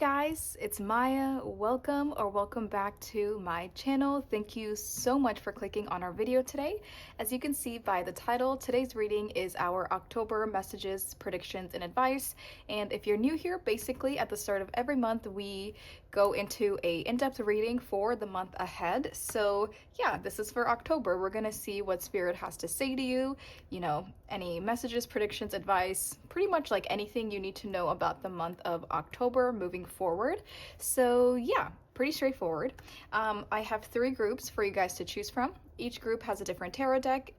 guys, it's Maya. Welcome back to my channel. Thank you so much for clicking on our video today. As you can see by the title, today's reading is our October messages, predictions, and advice. And if you're new here, basically at the start of every month, we go into a in-depth reading for the month ahead. So yeah, this is for October. We're gonna see what Spirit has to say to you, any messages, predictions, advice, pretty much like anything you need to know about the month of October moving forward. So yeah, pretty straightforward. I have 3 groups for you guys to choose from. Each group has a different tarot deck.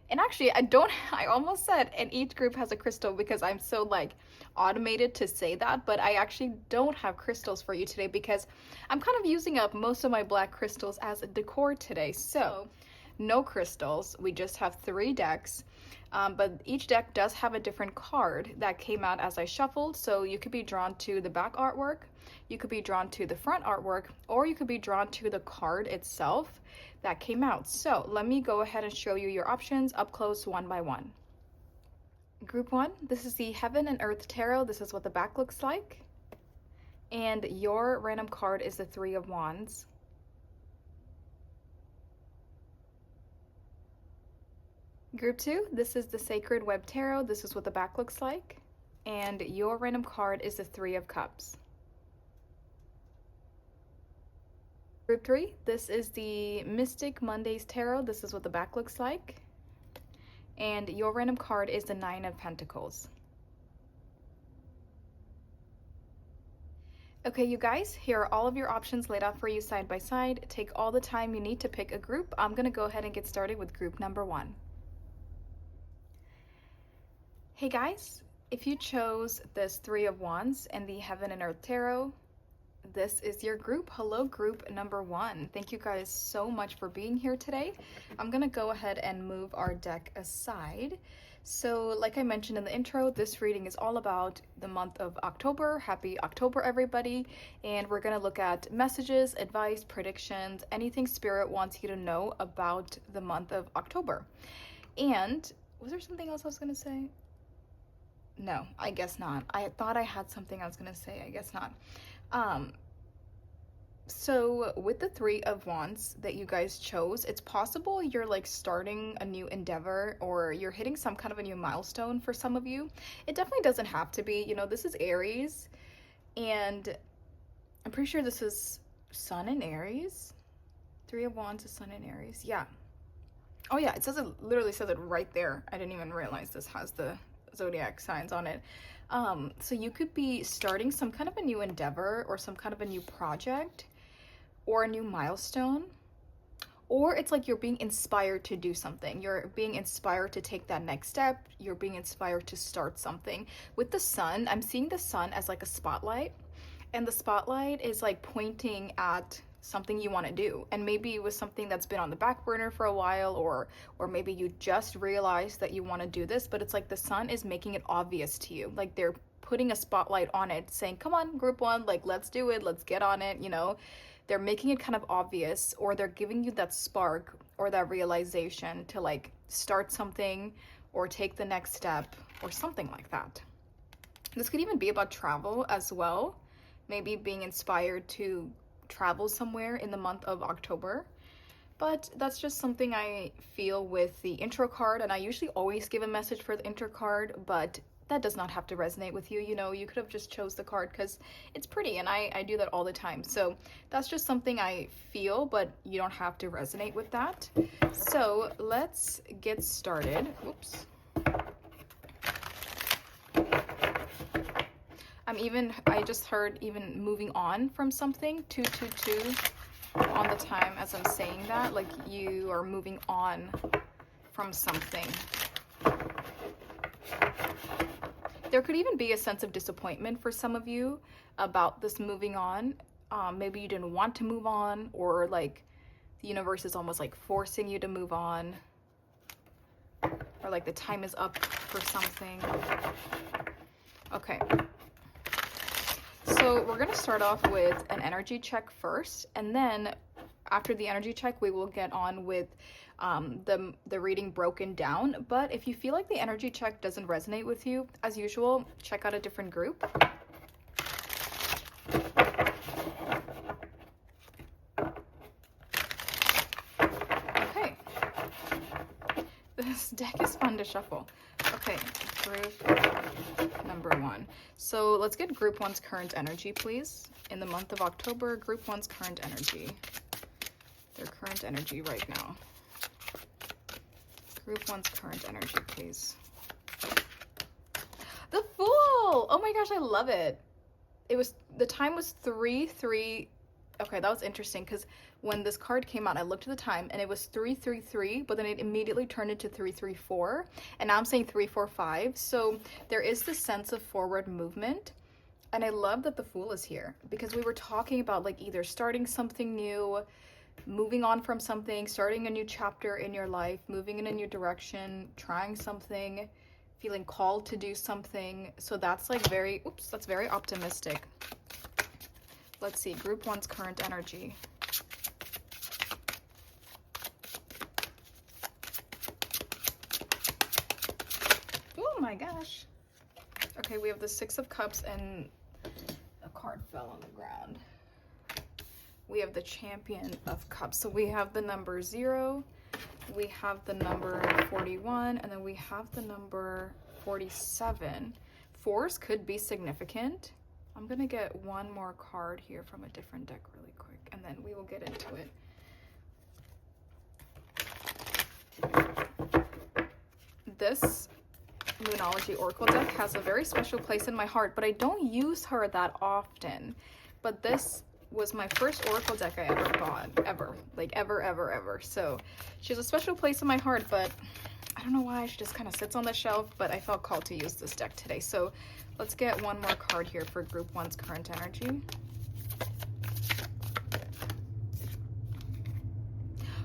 And actually, I almost said, and each group has a crystal because I'm so like automated to say that, but I actually don't have crystals for you today because I'm kind of using up most of my black crystals as a decor today. So no crystals, we just have 3 decks. But each deck does have a different card that came out as I shuffled, so you could be drawn to the back artwork, you could be drawn to the front artwork, or you could be drawn to the card itself that came out. So let me go ahead and show you your options up close one by one. Group 1, this is the Heaven and Earth Tarot. This is what the back looks like. And your random card is the 3 of Wands. Group 2, this is the Sacred Web Tarot. This is what the back looks like. And your random card is the 3 of Cups. Group 3, this is the Mystic Mondays Tarot. This is what the back looks like. And your random card is the 9 of Pentacles. Okay, you guys, here are all of your options laid out for you side by side. Take all the time you need to pick a group. I'm going to go ahead and get started with group number 1. Hey guys, if you chose this 3 of Wands and the Heaven and Earth Tarot, this is your group. Hello, group number 1. Thank you guys so much for being here today. I'm gonna go ahead and move our deck aside. So like I mentioned in the intro, this reading is all about the month of October. Happy October, everybody. And we're gonna look at messages, advice, predictions, anything Spirit wants you to know about the month of October. And was there something else I was gonna say? No, I guess not. I thought I had something I was gonna say. I guess not. So with the 3 of Wands that you guys chose, it's possible you're like starting a new endeavor or you're hitting some kind of a new milestone for some of you. It definitely doesn't have to be, this is Aries, and I'm pretty sure this is Sun in Aries. 3 of Wands is Sun in Aries. Yeah. Oh yeah, literally says it right there. I didn't even realize this has the zodiac signs on it. So you could be starting some kind of a new endeavor or some kind of a new project or a new milestone, or it's like you're being inspired to do something. You're being inspired to take that next step. You're being inspired to start something. With the sun, I'm seeing the sun as like a spotlight, and the spotlight is like pointing at something you want to do, and maybe it was something that's been on the back burner for a while, or maybe you just realized that you want to do this, but it's like the sun is making it obvious to you, like they're putting a spotlight on it saying, come on, group 1, like let's do it, let's get on it. They're making it kind of obvious, or they're giving you that spark or that realization to like start something or take the next step or something like that. This could even be about travel as well, maybe being inspired to travel somewhere in the month of October. But that's just something I feel with the intro card, and I usually always give a message for the intro card, but that does not have to resonate with you. You could have just chose the card because it's pretty, and I do that all the time. So that's just something I feel, but you don't have to resonate with that. So let's get started. Oops. I just heard even moving on from something, 222 on the time as I'm saying that, like you are moving on from something. There could even be a sense of disappointment for some of you about this moving on. Maybe you didn't want to move on, or like the universe is almost like forcing you to move on, or like the time is up for something. Okay. So we're going to start off with an energy check first, and then after the energy check, we will get on with the reading broken down. But if you feel like the energy check doesn't resonate with you, as usual, check out a different group. This deck is fun to shuffle. Okay, group number 1. So let's get group 1's current energy, please. In the month of October, group 1's current energy. Their current energy right now. Group 1's current energy, please. The Fool! Oh my gosh, I love it. The time was 3-3. Okay, that was interesting because when this card came out, I looked at the time and it was 3-3-3, but then it immediately turned into 3-3-4, and now I'm saying 3-4-5. So there is this sense of forward movement, and I love that the Fool is here because we were talking about like either starting something new, moving on from something, starting a new chapter in your life, moving in a new direction, trying something, feeling called to do something. So that's like that's very optimistic. Let's see, group 1's current energy. Oh my gosh. Okay, we have the 6 of Cups and a card fell on the ground. We have the Champion of Cups. So we have the number 0, we have the number 41, and then we have the number 47. 4s could be significant. I'm going to get one more card here from a different deck really quick, and then we will get into it. This Moonology Oracle deck has a very special place in my heart, but I don't use her that often. But this was my first Oracle deck I ever bought, ever. Like ever. So she has a special place in my heart, but I don't know why. She just kind of sits on the shelf, but I felt called to use this deck today. So let's get one more card here for group 1's current energy.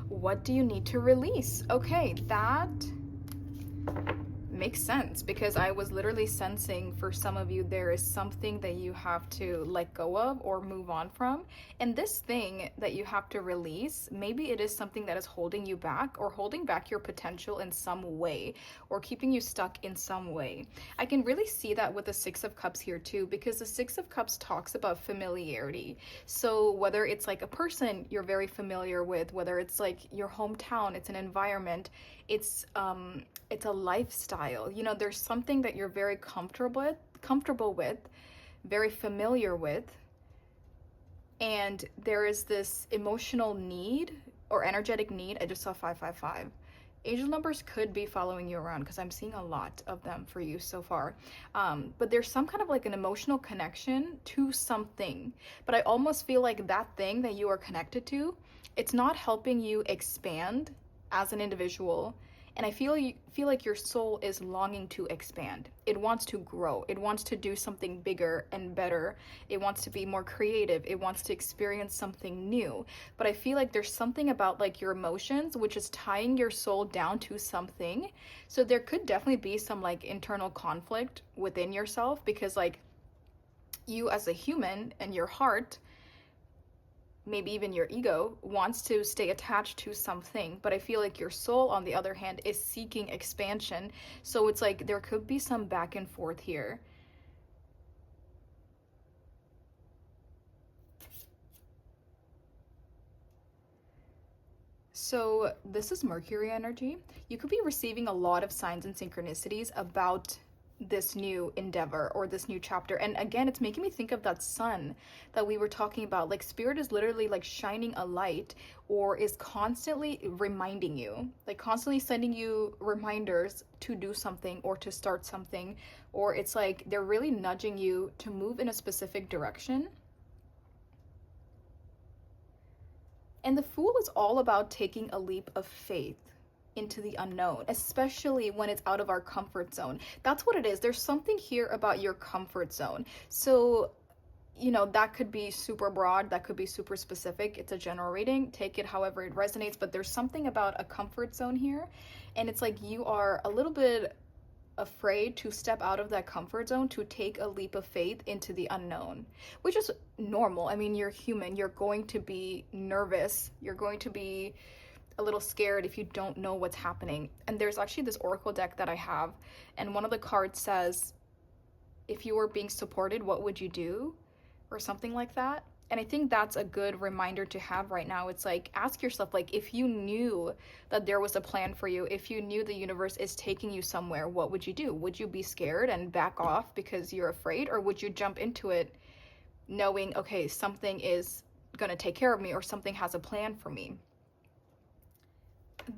What do you need to release? Okay, that makes sense because I was literally sensing for some of you there is something that you have to let go of or move on from, and this thing that you have to release, maybe it is something that is holding you back or holding back your potential in some way or keeping you stuck in some way. I can really see that with the 6 of Cups here too, because the 6 of Cups talks about familiarity. So whether it's like a person you're very familiar with, whether it's like your hometown, it's an environment, it's a lifestyle, you know, there's something that you're very comfortable with, very familiar with, and there is this emotional need or energetic need. I just saw 555. Angel numbers could be following you around because I'm seeing a lot of them for you so far, but there's some kind of like an emotional connection to something, but I almost feel like that thing that you are connected to, it's not helping you expand as an individual. And I feel like your soul is longing to expand. It wants to grow. It wants to do something bigger and better. It wants to be more creative. It wants to experience something new. But I feel like there's something about like your emotions, which is tying your soul down to something. So there could definitely be some like internal conflict within yourself, because like you as a human and your heart, maybe even your ego, wants to stay attached to something, but I feel like your soul on the other hand is seeking expansion. So it's like there could be some back and forth here. So this is Mercury energy. You could be receiving a lot of signs and synchronicities about this new endeavor or this new chapter. And again, it's making me think of that sun that we were talking about. Like spirit is literally like shining a light, or is constantly reminding you, like constantly sending you reminders to do something or to start something, or it's like they're really nudging you to move in a specific direction. And the Fool is all about taking a leap of faith into the unknown, especially when it's out of our comfort zone. That's what it is. There's something here about your comfort zone. So, you know, that could be super broad, that could be super specific. It's a general reading. Take it however it resonates, but there's something about a comfort zone here. And it's like you are a little bit afraid to step out of that comfort zone, to take a leap of faith into the unknown, which is normal. I mean, you're human. You're going to be nervous. You're going to be a little scared if you don't know what's happening. And there's actually this oracle deck that I have, and one of the cards says, if you were being supported, what would you do, or something like that. And I think that's a good reminder to have right now. It's like, ask yourself, like, if you knew that there was a plan for you, if you knew the universe is taking you somewhere, what would you do? Would you be scared and back off because you're afraid? Or would you jump into it knowing, okay, something is going to take care of me, or something has a plan for me?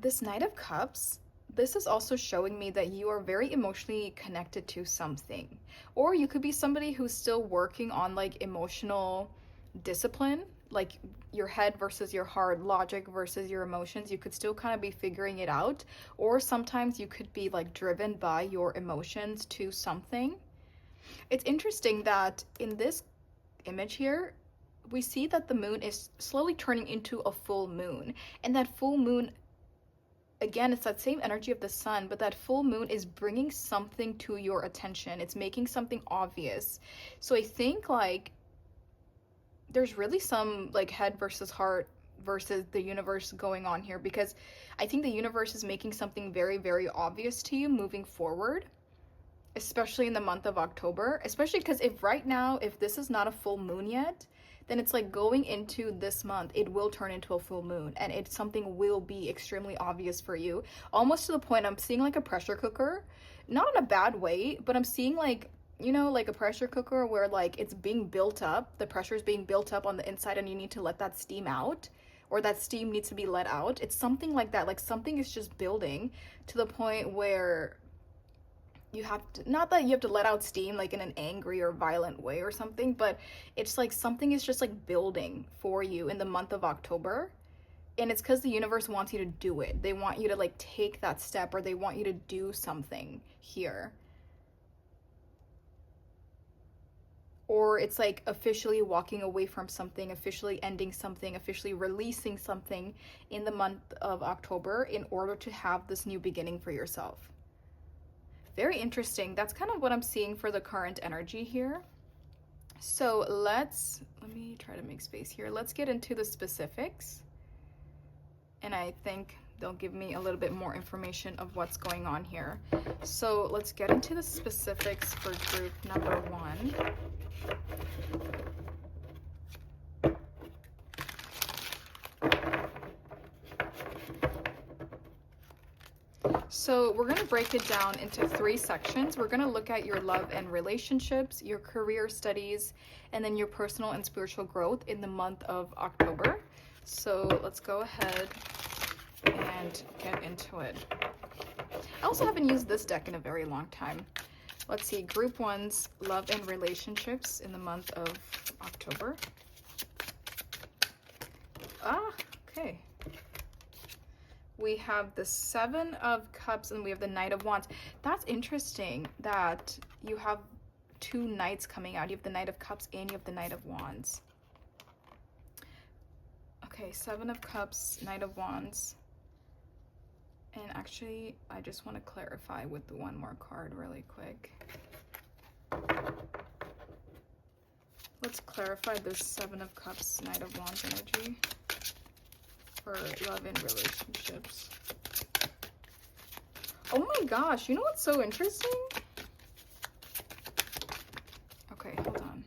This Knight of Cups, this is also showing me that you are very emotionally connected to something. Or you could be somebody who's still working on like emotional discipline, like your head versus your heart, logic versus your emotions. You could still kind of be figuring it out. Or sometimes you could be like driven by your emotions to something. It's interesting that in this image here, we see that the moon is slowly turning into a full moon. And that full moon, again, it's that same energy of the sun, but that full moon is bringing something to your attention. It's making something obvious. So I think like there's really some like head versus heart versus the universe going on here, because I think the universe is making something very, very obvious to you moving forward, especially in the month of October. Especially because if right now, if this is not a full moon yet, then it's like going into this month, it will turn into a full moon, and it's something will be extremely obvious for you. Almost to the point I'm seeing like a pressure cooker, not in a bad way, but I'm seeing like, you know, like a pressure cooker where like it's being built up, the pressure is being built up on the inside, and you need to let that steam out, or that steam needs to be let out. It's something like that. Like something is just building to the point where you have to, not that you have to let out steam like in an angry or violent way or something, but it's like something is just like building for you in the month of October. And it's because the universe wants you to do it. They want you to like take that step, or they want you to do something here. Or it's like officially walking away from something, officially ending something, officially releasing something in the month of October in order to have this new beginning for yourself. Very interesting. That's kind of what I'm seeing for the current energy here. So let me try to make space here. Let's get into the specifics. And I think they'll give me a little bit more information of what's going on here. So let's get into the specifics for group number 1. So we're going to break it down into 3 sections. We're going to look at your love and relationships, your career, studies, and then your personal and spiritual growth in the month of October. So let's go ahead and get into it. I also haven't used this deck in a very long time. Let's see, group 1's love and relationships in the month of October. Okay. We have the 7 of Cups and we have the Knight of Wands. That's interesting that you have 2 knights coming out. You have the Knight of Cups and you have the Knight of Wands. Okay, 7 of Cups, Knight of Wands. And actually, I just want to clarify with the one more card really quick. Let's clarify this 7 of Cups, Knight of Wands energy for love and relationships. Oh my gosh, you know what's so interesting? Okay, hold on.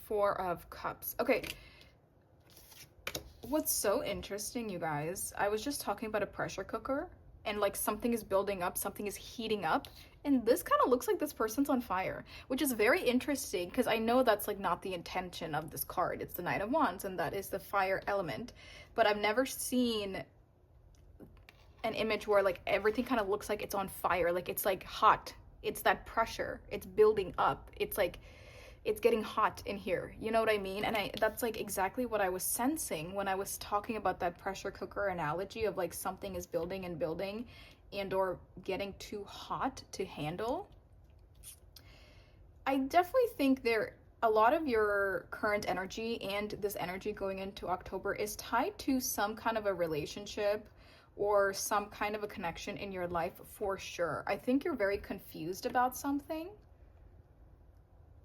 4 of Cups. Okay. What's so interesting, you guys, I was just talking about a pressure cooker, and like something is building up, something is heating up, and this kind of looks like this person's on fire, which is very interesting because I know that's like not the intention of this card. It's the Knight of Wands, and that is the fire element, but I've never seen an image where like everything kind of looks like it's on fire, like it's like hot. It's that pressure, it's building up, it's like it's getting hot in here, you know what I mean? And that's like exactly what I was sensing when I was talking about that pressure cooker analogy of like something is building and building and or getting too hot to handle. I definitely think a lot of your current energy and this energy going into October is tied to some kind of a relationship or some kind of a connection in your life for sure. I think you're very confused about something.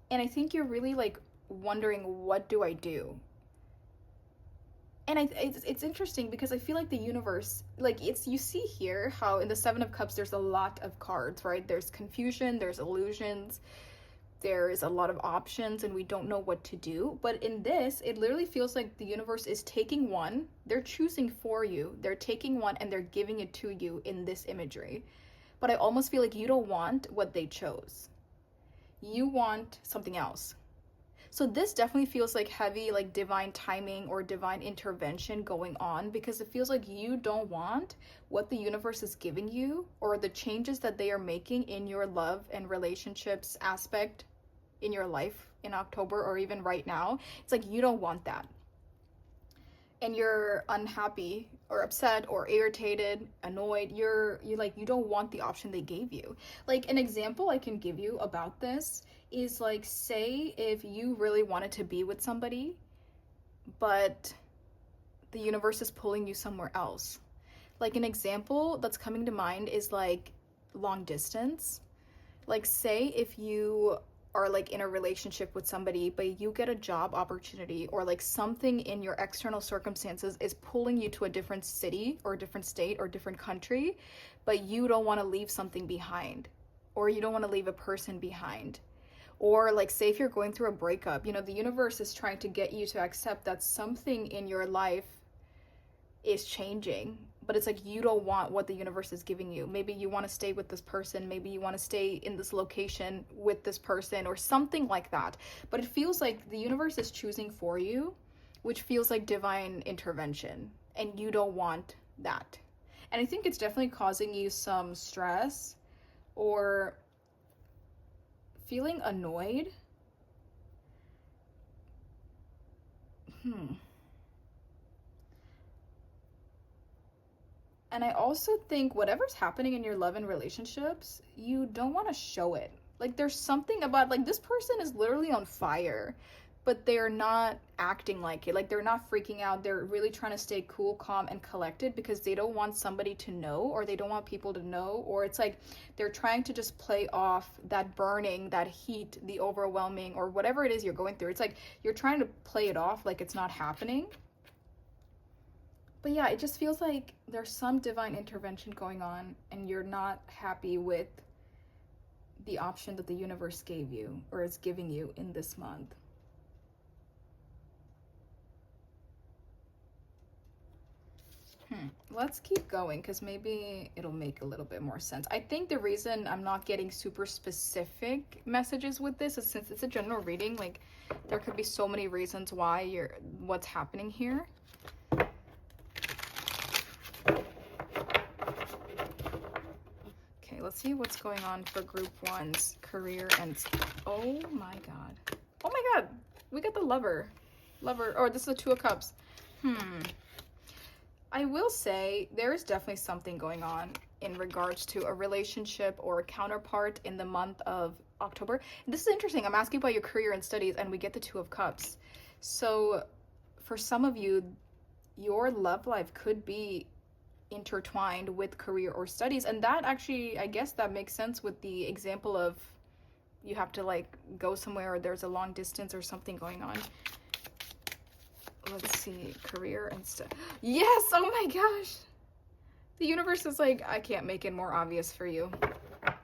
And I think you're really like wondering, what do I do? And it's interesting because I feel like the universe, like you see here how in the 7 of Cups, there's a lot of cards, right? There's confusion, there's illusions, there's a lot of options and we don't know what to do. But in this, it literally feels like the universe is taking one, they're choosing for you, they're taking one and they're giving it to you in this imagery. But I almost feel like you don't want what they chose. You want something else. So this definitely feels like heavy, like divine timing or divine intervention going on, because it feels like you don't want what the universe is giving you or the changes that they are making in your love and relationships aspect in your life in October or even right now. It's like you don't want that. And you're unhappy or upset or irritated, annoyed. You're like, you don't want the option they gave you. Like, an example I can give you about this is, like, say if you really wanted to be with somebody, but the universe is pulling you somewhere else. Like, an example that's coming to mind is like long distance. Like, say if you are like in a relationship with somebody, but you get a job opportunity or like something in your external circumstances is pulling you to a different city or a different state or different country, but you don't want to leave something behind, or you don't want to leave a person behind. Or like, say if you're going through a breakup, you know, the universe is trying to get you to accept that something in your life is changing, but it's like you don't want what the universe is giving you. Maybe you want to stay with this person, maybe you want to stay in this location with this person or something like that. But it feels like the universe is choosing for you, which feels like divine intervention, and you don't want that. And I think it's definitely causing you some stress or feeling annoyed. And I also think whatever's happening in your love and relationships, you don't want to show it. Like, there's something about, like, this person is literally on fire, but they're not acting like it. Like, they're not freaking out. They're really trying to stay cool, calm, and collected because they don't want somebody to know, or they don't want people to know. Or it's like they're trying to just play off that burning, that heat, the overwhelming, or whatever it is you're going through. It's like you're trying to play it off like it's not happening. But yeah, it just feels like there's some divine intervention going on and you're not happy with the option that the universe gave you or is giving you in this month. Let's keep going because maybe it'll make a little bit more sense. I think the reason I'm not getting super specific messages with this is since it's a general reading, like there could be so many reasons why what's happening here. Okay, let's see what's going on for group one's career and... Oh my god. Oh my god! We got the lover. Or this is the Two of Cups. I will say there is definitely something going on in regards to a relationship or a counterpart in the month of October. This is interesting. I'm asking about your career and studies and we get the Two of Cups. So for some of you, your love life could be intertwined with career or studies, and that actually, I guess that makes sense with the example of you have to like go somewhere or there's a long distance or something going on. Let's see, career and stuff. Yes! Oh my gosh! The universe is like, I can't make it more obvious for you.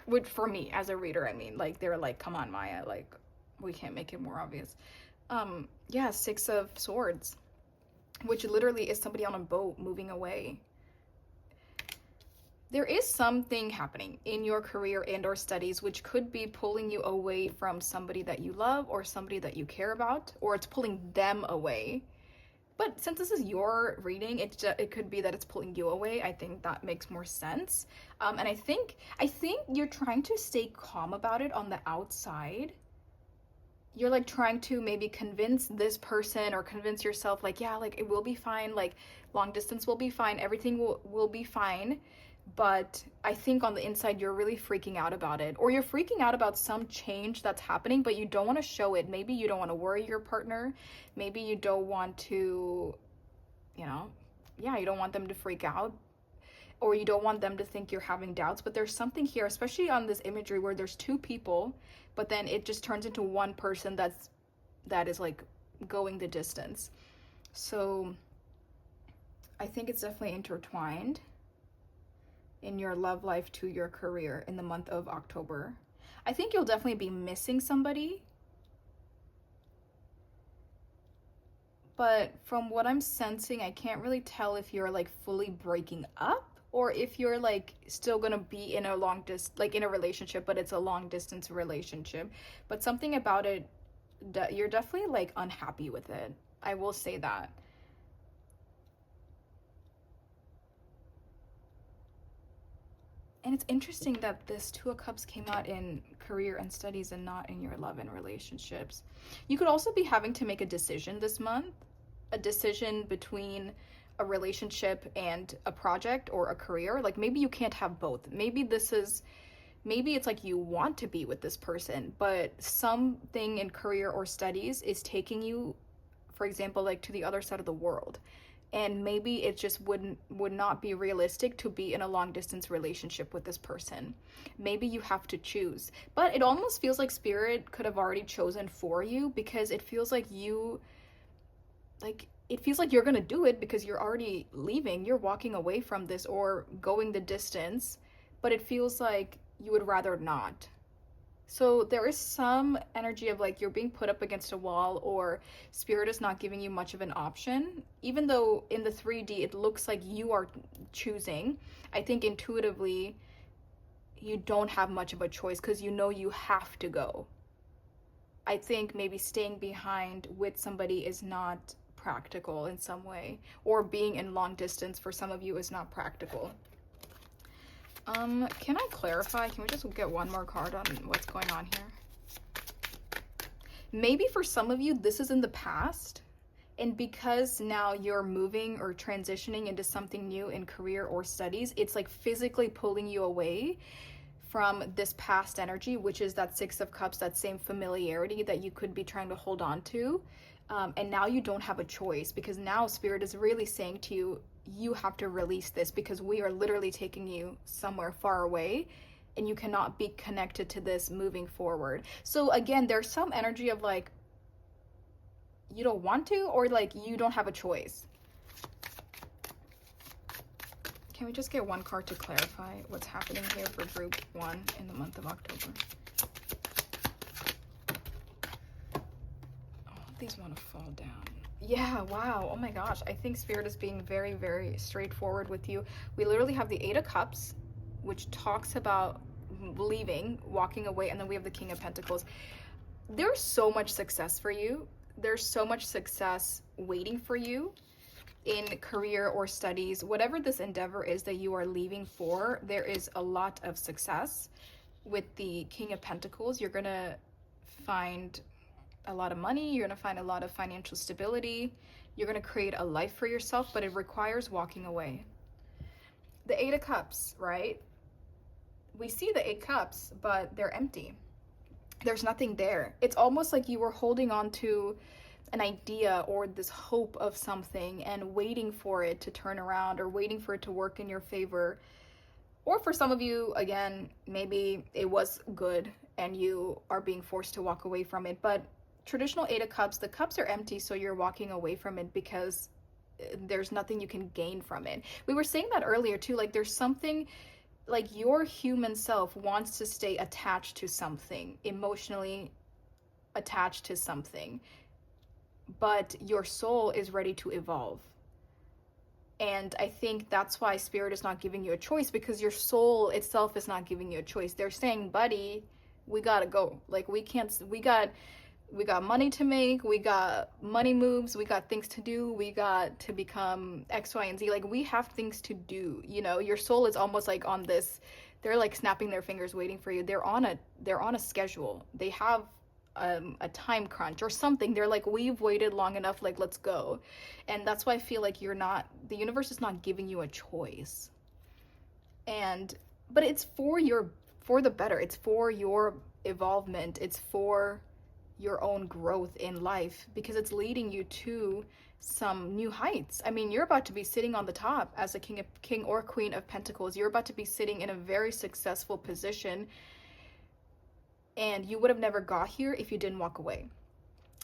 Which, for me, as a reader, I mean, like, they're like, come on, Maya, like, we can't make it more obvious. Yeah, Six of Swords, which literally is somebody on a boat moving away. There is something happening in your career and or studies which could be pulling you away from somebody that you love or somebody that you care about, or it's pulling them away. But since this is your reading, it could be that it's pulling you away. I think that makes more sense. And I think you're trying to stay calm about it on the outside. You're like trying to maybe convince this person or convince yourself like, yeah, like it will be fine. Like long distance will be fine. Everything will be fine. But I think on the inside, you're really freaking out about it. Or you're freaking out about some change that's happening, but you don't want to show it. Maybe you don't want to worry your partner. Maybe you don't want to, you don't want them to freak out. Or you don't want them to think you're having doubts. But there's something here, especially on this imagery where there's two people, but then it just turns into one person that is like going the distance. So I think it's definitely intertwined in your love life to your career in the month of October. I think you'll definitely be missing somebody. But from what I'm sensing, I can't really tell if you're like fully breaking up or if you're like still gonna be in a like in a relationship, but it's a long distance relationship. But something about it, you're definitely like unhappy with it. I will say that. And it's interesting that this Two of Cups came out in career and studies and not in your love and relationships. You could also be having to make a decision this month, a decision between a relationship and a project or a career. Like maybe you can't have both. Maybe it's like you want to be with this person, but something in career or studies is taking you, for example, like to the other side of the world, and maybe it just would not be realistic to be in a long distance relationship with this person. Maybe you have to choose, but it almost feels like spirit could have already chosen for you, because it feels like it feels like you're going to do it because you're already leaving, you're walking away from this or going the distance, but it feels like you would rather not. So there is some energy of like you're being put up against a wall, or spirit is not giving you much of an option. Even though in the 3D it looks like you are choosing, I think intuitively you don't have much of a choice because you know you have to go. I think maybe staying behind with somebody is not practical in some way, or being in long distance for some of you is not practical. Can I clarify? Can we just get one more card on what's going on here? Maybe for some of you, this is in the past, and because now you're moving or transitioning into something new in career or studies, it's like physically pulling you away from this past energy, which is that Six of Cups, that same familiarity that you could be trying to hold on to. And now you don't have a choice, because now Spirit is really saying to you, you have to release this because we are literally taking you somewhere far away and you cannot be connected to this moving forward. So again, there's some energy of like you don't want to, or like you don't have a choice. Can we just get one card to clarify what's happening here for group 1 in the month of October? Oh, these want to fall down. Yeah, wow. Oh my gosh. I think Spirit is being very, very straightforward with you. We literally have the Eight of Cups, which talks about leaving, walking away, and then we have the King of Pentacles. There's so much success for you. There's so much success waiting for you in career or studies. Whatever this endeavor is that you are leaving for, there is a lot of success. With the King of Pentacles, you're going to find a lot of money, you're going to find a lot of financial stability, you're going to create a life for yourself, but it requires walking away. The Eight of Cups, right? We see the Eight Cups, but they're empty. There's nothing there. It's almost like you were holding on to an idea or this hope of something and waiting for it to turn around or waiting for it to work in your favor. Or for some of you, again, maybe it was good and you are being forced to walk away from it, but traditional Eight of Cups, the cups are empty, so you're walking away from it because there's nothing you can gain from it. We were saying that earlier too, like there's something, like your human self wants to stay attached to something, emotionally attached to something, but your soul is ready to evolve. And I think that's why Spirit is not giving you a choice, because your soul itself is not giving you a choice. They're saying, buddy, we gotta go. Like we got money to make, we got money moves, we got things to do, we got to become X, Y, and Z. Like we have things to do, you know. Your soul is almost like on this, they're like snapping their fingers waiting for you. They're on a schedule. They have a time crunch or something. They're like, we've waited long enough, like let's go. And that's why I feel like the universe is not giving you a choice. But it's for the better. It's for your evolvement. It's for your own growth in life, because it's leading you to some new heights. I mean, you're about to be sitting on the top as a king or queen of pentacles. You're about to be sitting in a very successful position, and you would have never got here if you didn't walk away.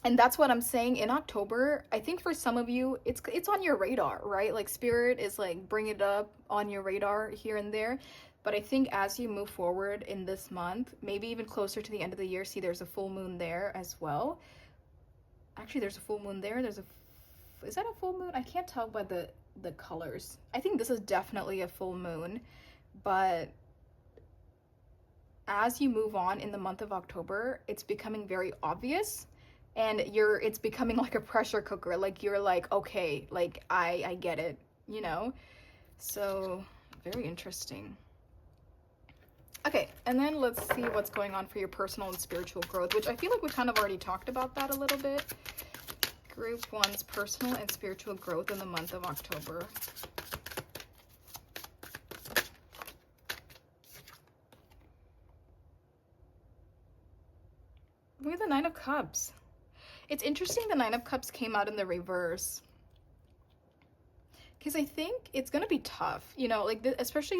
And that's what I'm saying. In October, I think for some of you, it's on your radar, right? Like Spirit is like bringing it up on your radar here and there. But I think as you move forward in this month, maybe even closer to the end of the year, see there's a full moon there as well. Actually, there's a full moon there. Is that a full moon? I can't tell by the colors. I think this is definitely a full moon, but as you move on in the month of October, it's becoming very obvious, and it's becoming like a pressure cooker. Like you're like, okay, like I get it, you know? So, very interesting. Okay, and then let's see what's going on for your personal and spiritual growth, which I feel like we kind of already talked about that a little bit. Group 1's personal and spiritual growth in the month of October. We have the Nine of Cups. It's interesting the Nine of Cups came out in the reverse. Because I think it's gonna be tough, you know, like especially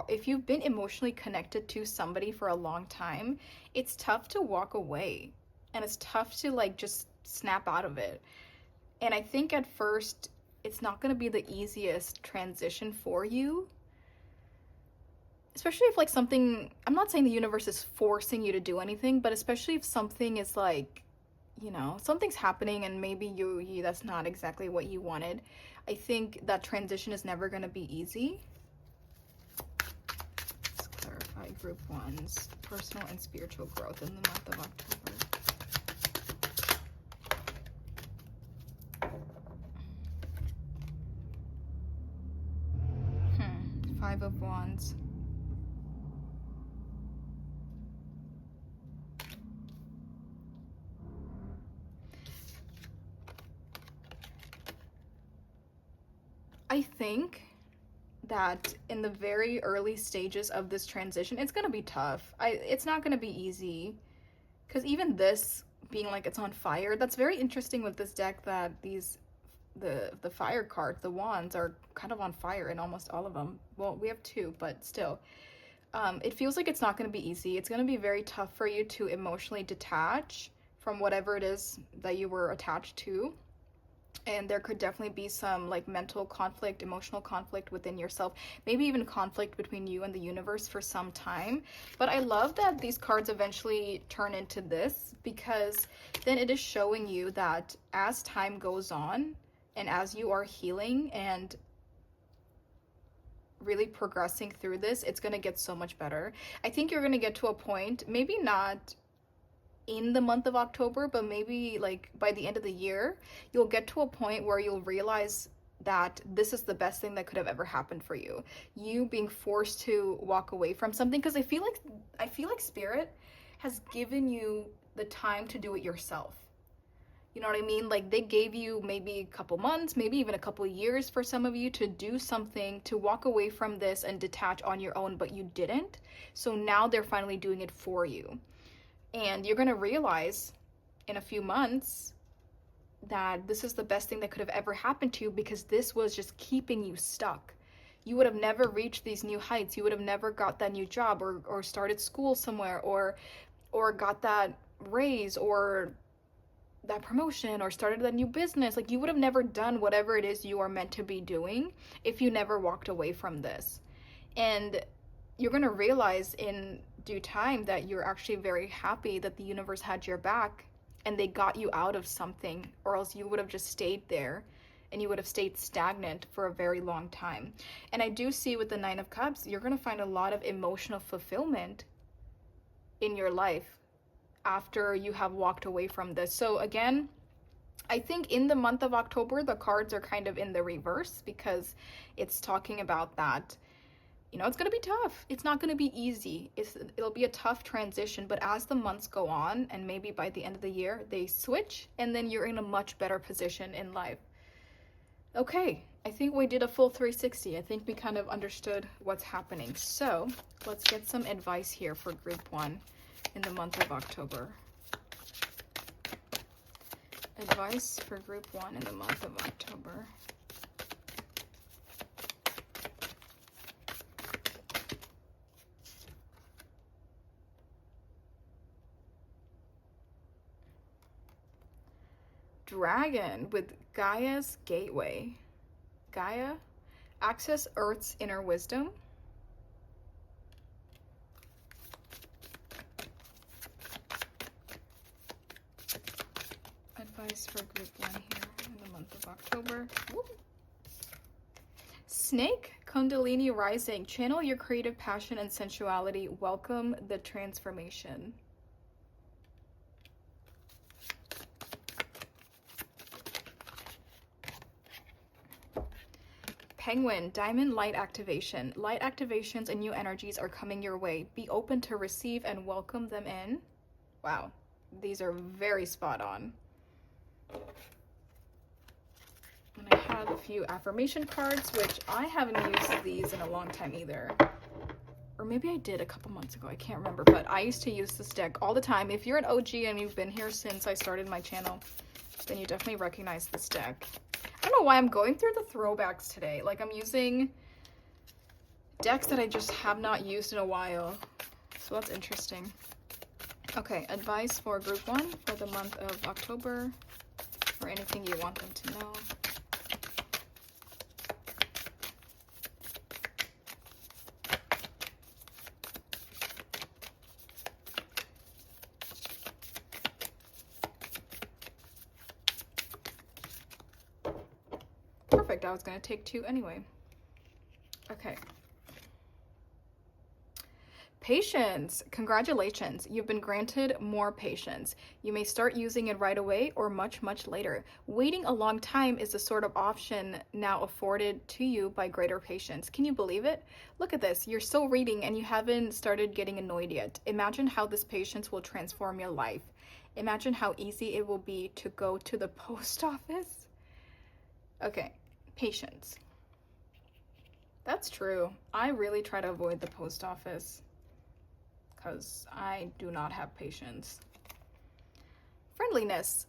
if you've been emotionally connected to somebody for a long time, it's tough to walk away, and it's tough to like just snap out of it. And I think at first it's not gonna be the easiest transition for you, especially if like something. I'm not saying the universe is forcing you to do anything, but especially if something is like, you know, something's happening and maybe you that's not exactly what you wanted. I think that transition is never going to be easy. Let's clarify Group 1's personal and spiritual growth in the month of October. 5 of Wands. I think that in the very early stages of this transition, it's going to be tough. It's not going to be easy, because even this being like it's on fire, that's very interesting with this deck, that the fire cards, the wands, are kind of on fire in almost all of them. Well, we have 2, but still. It feels like it's not going to be easy. It's going to be very tough for you to emotionally detach from whatever it is that you were attached to. And there could definitely be some like mental conflict, emotional conflict within yourself, maybe even conflict between you and the universe for some time. But I love that these cards eventually turn into this, because then it is showing you that as time goes on and as you are healing and really progressing through this, it's going to get so much better. I think you're going to get to a point, maybe not in the month of October, but maybe like by the end of the year, you'll get to a point where you'll realize that this is the best thing that could have ever happened for you. You being forced to walk away from something, because I feel like Spirit has given you the time to do it yourself. You know what I mean? Like they gave you maybe a couple months, maybe even a couple years for some of you to do something, to walk away from this and detach on your own, but you didn't. So now they're finally doing it for you. And you're going to realize in a few months that this is the best thing that could have ever happened to you, because this was just keeping you stuck. You would have never reached these new heights. You would have never got that new job, or started school somewhere, or got that raise, or that promotion, or started that new business. Like you would have never done whatever it is you are meant to be doing if you never walked away from this. And you're going to realize in due time that you're actually very happy that the universe had your back and they got you out of something, or else you would have just stayed there and you would have stayed stagnant for a very long time. And I do see with the Nine of Cups, you're going to find a lot of emotional fulfillment in your life after you have walked away from this. So again, I think in the month of October, the cards are kind of in the reverse, because it's talking about that, you know, it's going to be tough. It's not going to be easy. It'll be a tough transition, but as the months go on, and maybe by the end of the year, they switch, and then you're in a much better position in life. Okay, I think we did a full 360. I think we kind of understood what's happening. So let's get some advice here for Group 1 in the month of October. Advice for Group 1 in the month of October. Dragon with Gaia's Gateway. Gaia, access Earth's inner wisdom. Advice for group 1 here in the month of October. Woo. Snake, Kundalini rising. Channel your creative passion and sensuality. Welcome the transformation. Penguin, diamond light activation. Light activations and new energies are coming your way. Be open to receive and welcome them in. Wow, these are very spot on. And I have a few affirmation cards, which I haven't used these in a long time either. Or maybe I did a couple months ago, I can't remember, but I used to use this deck all the time. If you're an OG and you've been here since I started my channel, then you definitely recognize this deck. I don't know why I'm going through the throwbacks today. Like, I'm using decks that I just have not used in a while. So that's interesting. Okay, advice for group 1 for the month of October, or anything you want them to know. Perfect, I was going to take 2 anyway. Okay. Patience. Congratulations. You've been granted more patience. You may start using it right away or much, much later. Waiting a long time is the sort of option now afforded to you by greater patience. Can you believe it? Look at this. You're still reading and you haven't started getting annoyed yet. Imagine how this patience will transform your life. Imagine how easy it will be to go to the post office. Okay, patience. That's true. I really try to avoid the post office because I do not have patience. Friendliness.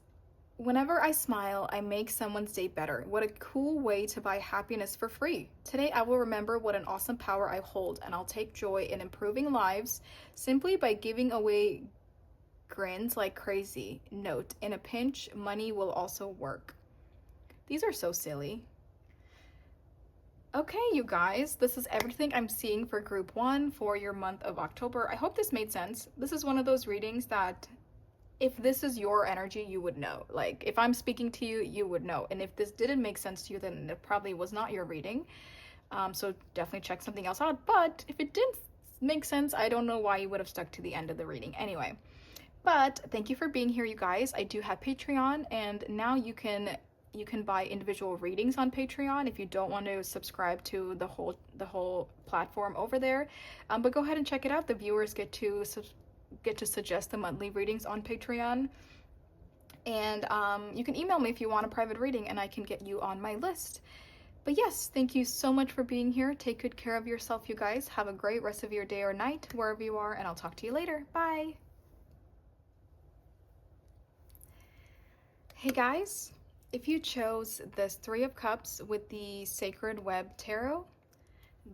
Whenever I smile, I make someone's day better. What a cool way to buy happiness for free. Today, I will remember what an awesome power I hold, and I'll take joy in improving lives simply by giving away grins like crazy. Note, in a pinch, money will also work. These are so silly. Okay, you guys, this is everything I'm seeing for group 1 for your month of October. I hope this made sense. This is one of those readings that if this is your energy, you would know. Like, if I'm speaking to you, you would know. And if this didn't make sense to you, then it probably was not your reading. So definitely check something else out. But if it didn't make sense, I don't know why you would have stuck to the end of the reading anyway. But thank you for being here, you guys. I do have Patreon, and now you can buy individual readings on Patreon if you don't want to subscribe to the whole platform over there. But go ahead and check it out. The viewers get to suggest the monthly readings on Patreon. And you can email me if you want a private reading and I can get you on my list. But yes, thank you so much for being here. Take good care of yourself, you guys. Have a great rest of your day or night, wherever you are, and I'll talk to you later. Bye. Hey guys. If you chose this 3 of Cups with the Sacred Web Tarot,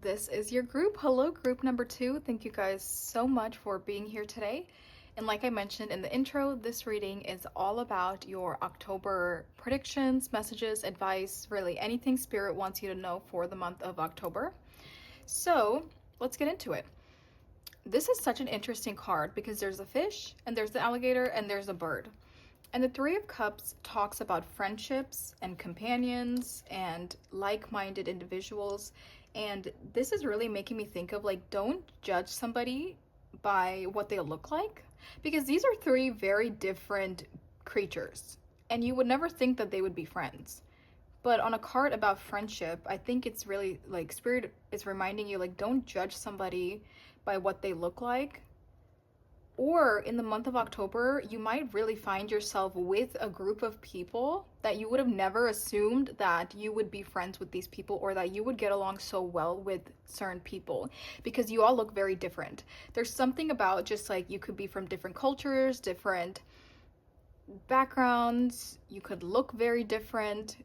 this is your group. Hello, group number 2. Thank you guys so much for being here today. And like I mentioned in the intro, this reading is all about your October predictions, messages, advice, really anything Spirit wants you to know for the month of October. So let's get into it. This is such an interesting card because there's a fish and there's the alligator and there's a bird. And the 3 of Cups talks about friendships and companions and like-minded individuals. And this is really making me think of, like, don't judge somebody by what they look like. Because these are 3 very different creatures. And you would never think that they would be friends. But on a card about friendship, I think it's really, like, Spirit is reminding you, like, don't judge somebody by what they look like. Or in the month of October, you might really find yourself with a group of people that you would have never assumed that you would be friends with these people or that you would get along so well with certain people because you all look very different. There's something about just like you could be from different cultures, different backgrounds, you could look very different.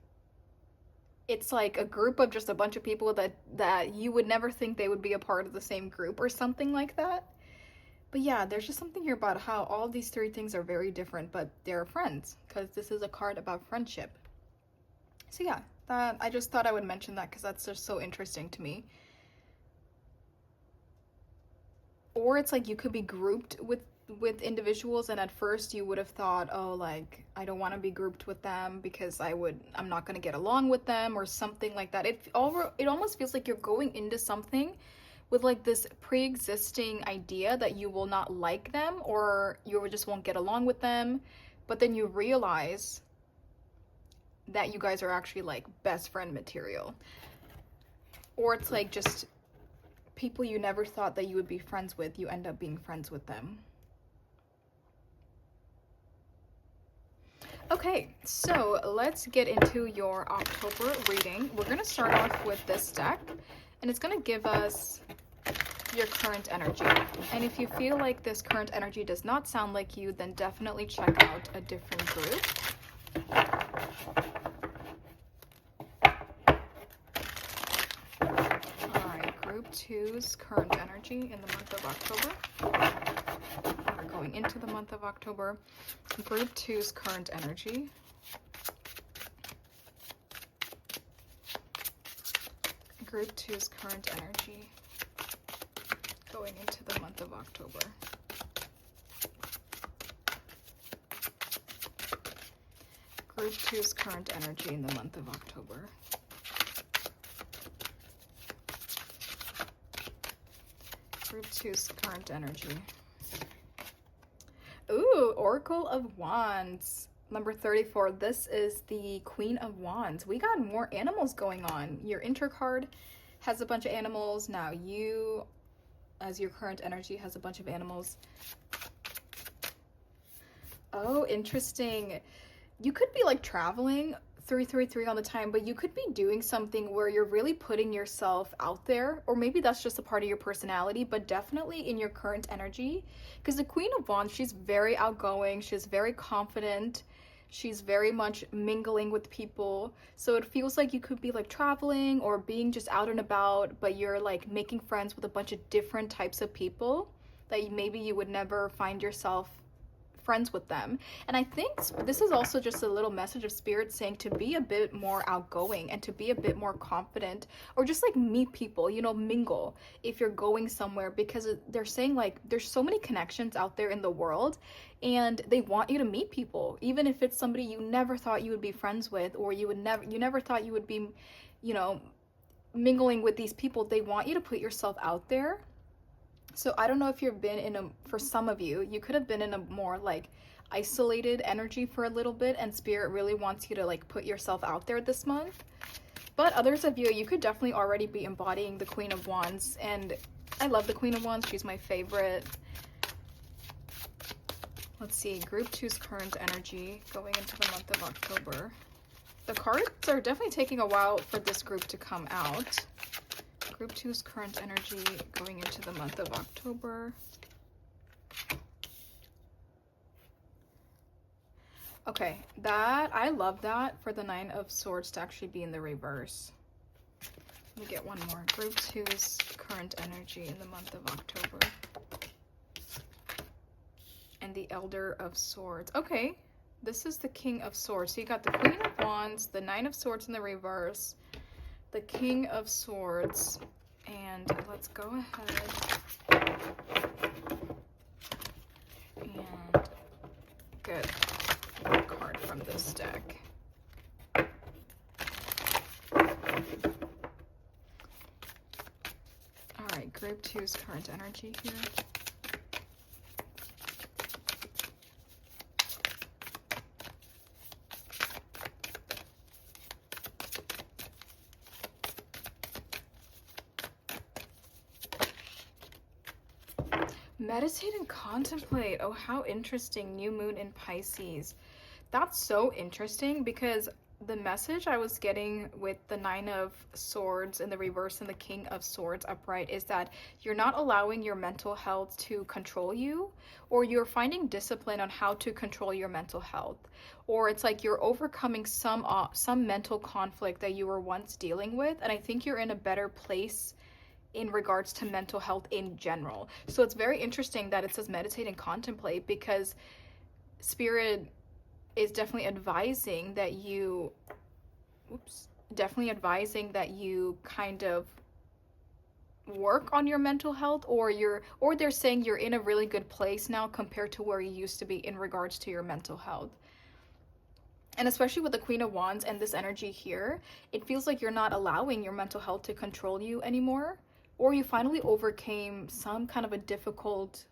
It's like a group of just a bunch of people that you would never think they would be a part of the same group or something like that. But yeah, there's just something here about how all these 3 things are very different, but they're friends, because this is a card about friendship. So yeah, I just thought I would mention that because that's just so interesting to me. Or it's like you could be grouped with with individuals, and at first you would have thought, oh, like, I don't want to be grouped with them because I'm not going to get along with them or something like that. It almost feels like you're going into something with like this pre-existing idea that you will not like them or you just won't get along with them, but then you realize that you guys are actually like best friend material. Or it's like just people you never thought that you would be friends with, you end up being friends with them. Okay, so let's get into your October reading. We're going to start off with this deck, and it's going to give us your current energy. And if you feel like this current energy does not sound like you, then definitely check out a different group. All right, group 2's current energy in the month of October. We're going into the month of October. Group 2's current energy. Group 2's current energy going into the month of October. Group 2's current energy in the month of October. Group 2's current energy. Ooh, Oracle of Wands. Number 34. This is the Queen of Wands. We got more animals going on. Your intro card has a bunch of animals. Now you, as your current energy, has a bunch of animals. Oh, interesting. You could be like traveling 333 all the time, but you could be doing something where you're really putting yourself out there, or maybe that's just a part of your personality, but definitely in your current energy, because the Queen of Wands, she's very outgoing, she's very confident, she's very much mingling with people, so it feels like you could be like traveling or being just out and about, but you're like making friends with a bunch of different types of people that maybe you would never find yourself friends with them. And I think this is also just a little message of spirit saying to be a bit more outgoing and to be a bit more confident, or just like meet people, you know, mingle if you're going somewhere, because they're saying like there's so many connections out there in the world and they want you to meet people, even if it's somebody you never thought you would be friends with, or you never thought you would be, you know, mingling with these people. They want you to put yourself out there. So I don't know if you've been for some of you, you could have been in a more like isolated energy for a little bit, and spirit really wants you to like put yourself out there this month. But others of you, you could definitely already be embodying the Queen of Wands, and I love the Queen of Wands. She's my favorite. Let's see, Group 2's current energy going into the month of October. The cards are definitely taking a while for this group to come out. Group 2's current energy going into the month of October. Okay, I love that for the 9 of Swords to actually be in the reverse. Let me get one more. Group 2's current energy in the month of October. And the Elder of Swords. Okay, this is the King of Swords. So you got the Queen of Wands, the 9 of Swords in the reverse, the King of Swords, and let's go ahead and get a card from this deck. All right, Group 2's current energy here. Meditate and contemplate. Oh, how interesting. New moon in Pisces. That's so interesting, because the message I was getting with the 9 of Swords in the reverse and the King of Swords upright is that you're not allowing your mental health to control you, or you're finding discipline on how to control your mental health, or it's like you're overcoming some mental conflict that you were once dealing with, and I think you're in a better place in regards to mental health in general. So it's very interesting that it says meditate and contemplate, because spirit is definitely advising that you kind of work on your mental health, or they're saying you're in a really good place now compared to where you used to be in regards to your mental health. And especially with the Queen of Wands and this energy here, it feels like you're not allowing your mental health to control you anymore, or you finally overcame some kind of a difficult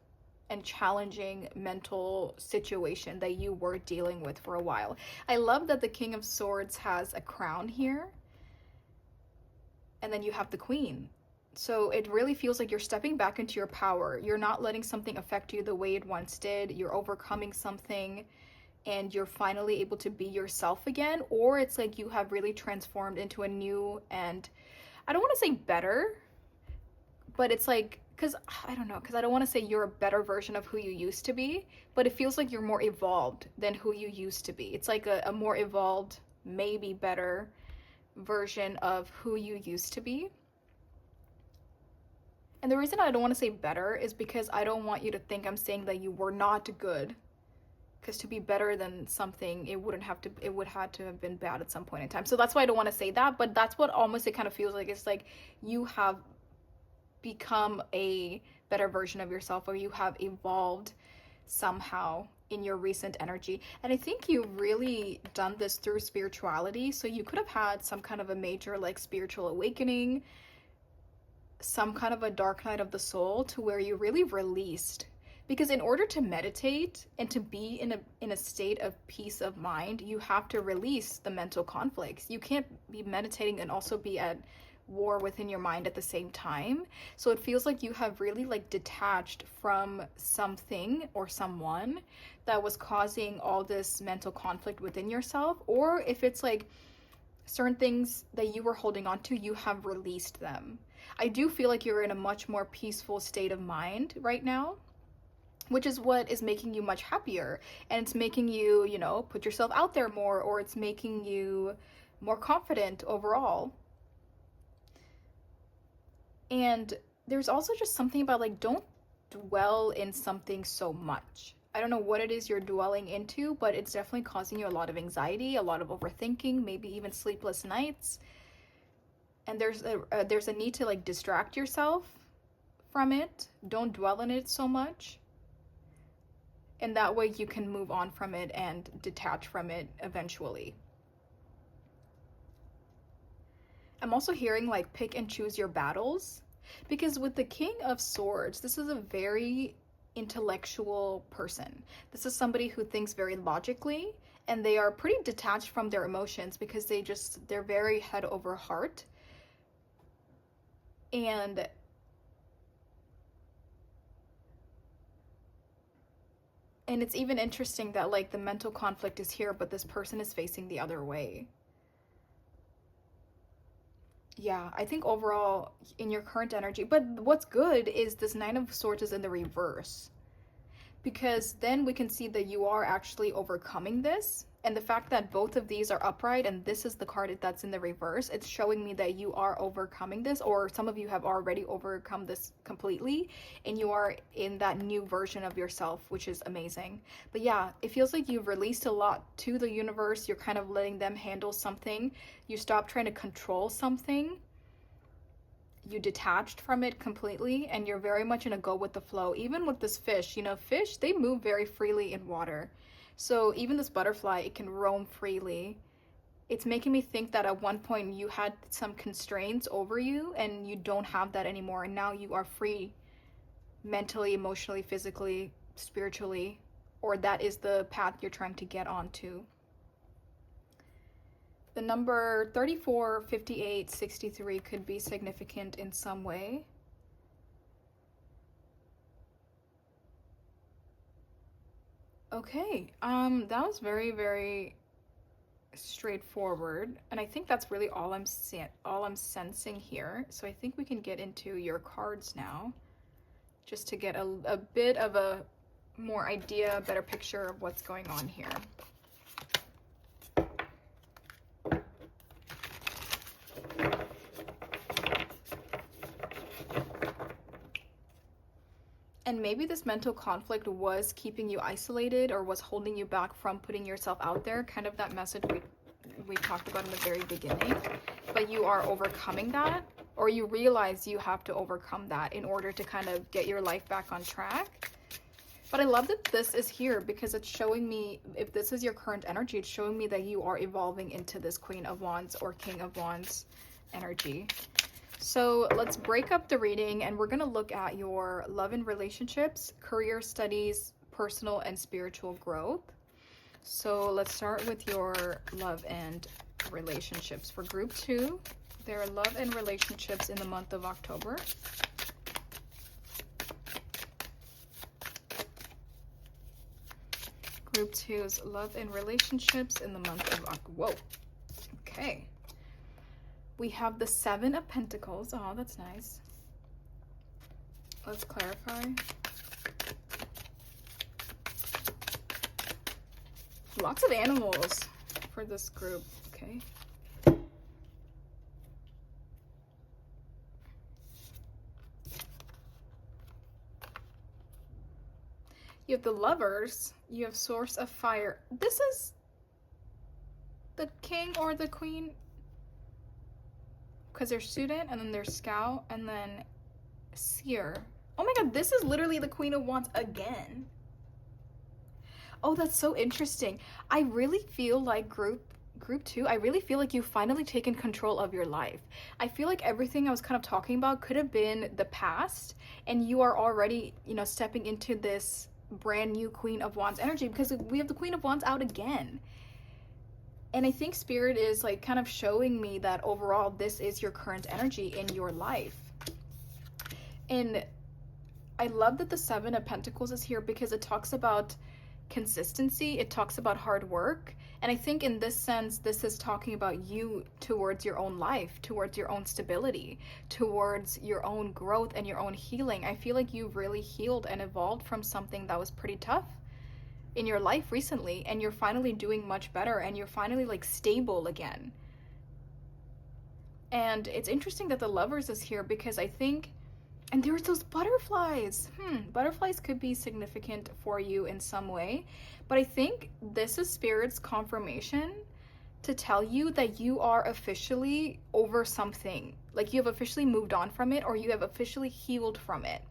and challenging mental situation that you were dealing with for a while. I love that the King of Swords has a crown here, and then you have the Queen. So it really feels like you're stepping back into your power. You're not letting something affect you the way it once did. You're overcoming something, and you're finally able to be yourself again. Or it's like you have really transformed into a new, and I don't want to say better, but it's like, because I don't know, because I don't want to say you're a better version of who you used to be, but it feels like you're more evolved than who you used to be. It's like a more evolved, maybe better version of who you used to be. And the reason I don't want to say better is because I don't want you to think I'm saying that you were not good. Because to be better than something, it would have to have been bad at some point in time. So that's why I don't want to say that, but that's what almost it kind of feels like. It's like you have become a better version of yourself, or you have evolved somehow in your recent energy. And I think you've really done this through spirituality. So you could have had some kind of a major like spiritual awakening, some kind of a dark night of the soul, to where you really released. Because in order to meditate and to be in a state of peace of mind, you have to release the mental conflicts. You can't be meditating and also be at war within your mind at the same time. So it feels like you have really like detached from something or someone that was causing all this mental conflict within yourself. Or if it's like certain things that you were holding on to, you have released them. I do feel like you're in a much more peaceful state of mind right now, which is what is making you much happier. And it's making you, you know, put yourself out there more, or it's making you more confident overall. And there's also just something about like, don't dwell in something so much. I don't know what it is you're dwelling into, but it's definitely causing you a lot of anxiety, a lot of overthinking, maybe even sleepless nights. And there's a need to like distract yourself from it. Don't dwell in it so much. And that way you can move on from it and detach from it eventually. I'm also hearing like pick and choose your battles, because with the King of Swords, this is a very intellectual person. This is somebody who thinks very logically, and they are pretty detached from their emotions because they're very head over heart. And it's even interesting that like the mental conflict is here, but this person is facing the other way. Yeah, I think overall in your current energy, but what's good is this Nine of Swords is in the reverse, because then we can see that you are actually overcoming this. And the fact that both of these are upright and this is the card that's in the reverse, it's showing me that you are overcoming this, or some of you have already overcome this completely, and you are in that new version of yourself, which is amazing. But yeah, it feels like you've released a lot to the universe. You're kind of letting them handle something. You stopped trying to control something. You detached from it completely, and you're very much in a go with the flow. Even with this fish, you know, fish, they move very freely in water. So even this butterfly, it can roam freely. It's making me think that at one point you had some constraints over you, and you don't have that anymore. And now you are free mentally, emotionally, physically, spiritually, or that is the path you're trying to get onto. The number 34, 58, 63 could be significant in some way. Okay, that was very, very straightforward, and I think that's really all I'm sensing here. So I think we can get into your cards now, just to get a bit of a more idea, a better picture of what's going on here. And maybe this mental conflict was keeping you isolated, or was holding you back from putting yourself out there, kind of that message we talked about in the very beginning. But you are overcoming that, or you realize you have to overcome that in order to kind of get your life back on track. But I love that this is here because it's showing me, if this is your current energy, it's showing me that you are evolving into this Queen of Wands or King of Wands energy. So let's break up the reading, and we're going to look at your love and relationships, career, studies, personal and spiritual growth. So let's start with your love and relationships. For group 2, their love and relationships in the month of October. Group 2's love and relationships in the month of October. Whoa. Okay. We have the 7 of Pentacles. Oh, that's nice. Let's clarify. Lots of animals for this group. Okay. You have the Lovers. You have Source of Fire. This is the King or the Queen, because there's Student, and then there's Scout, and then Seer. Oh my god, this is literally the Queen of Wands again. Oh, that's so interesting. I really feel like group 2, I really feel like you've finally taken control of your life. I feel like everything I was kind of talking about could have been the past, and you are already, you know, stepping into this brand new Queen of Wands energy, because we have the Queen of Wands out again. And I think Spirit is like kind of showing me that overall this is your current energy in your life. And I love that the 7 of Pentacles is here because it talks about consistency, it talks about hard work, and I think in this sense this is talking about you towards your own life, towards your own stability, towards your own growth and your own healing. I feel like you've really healed and evolved from something that was pretty tough in your life recently, and you're finally doing much better, and you're finally like stable again. And it's interesting that the Lovers is here because I think, and there's those butterflies. Butterflies could be significant for you in some way. But I think this is Spirit's confirmation to tell you that you are officially over something. Like you have officially moved on from it, or you have officially healed from it.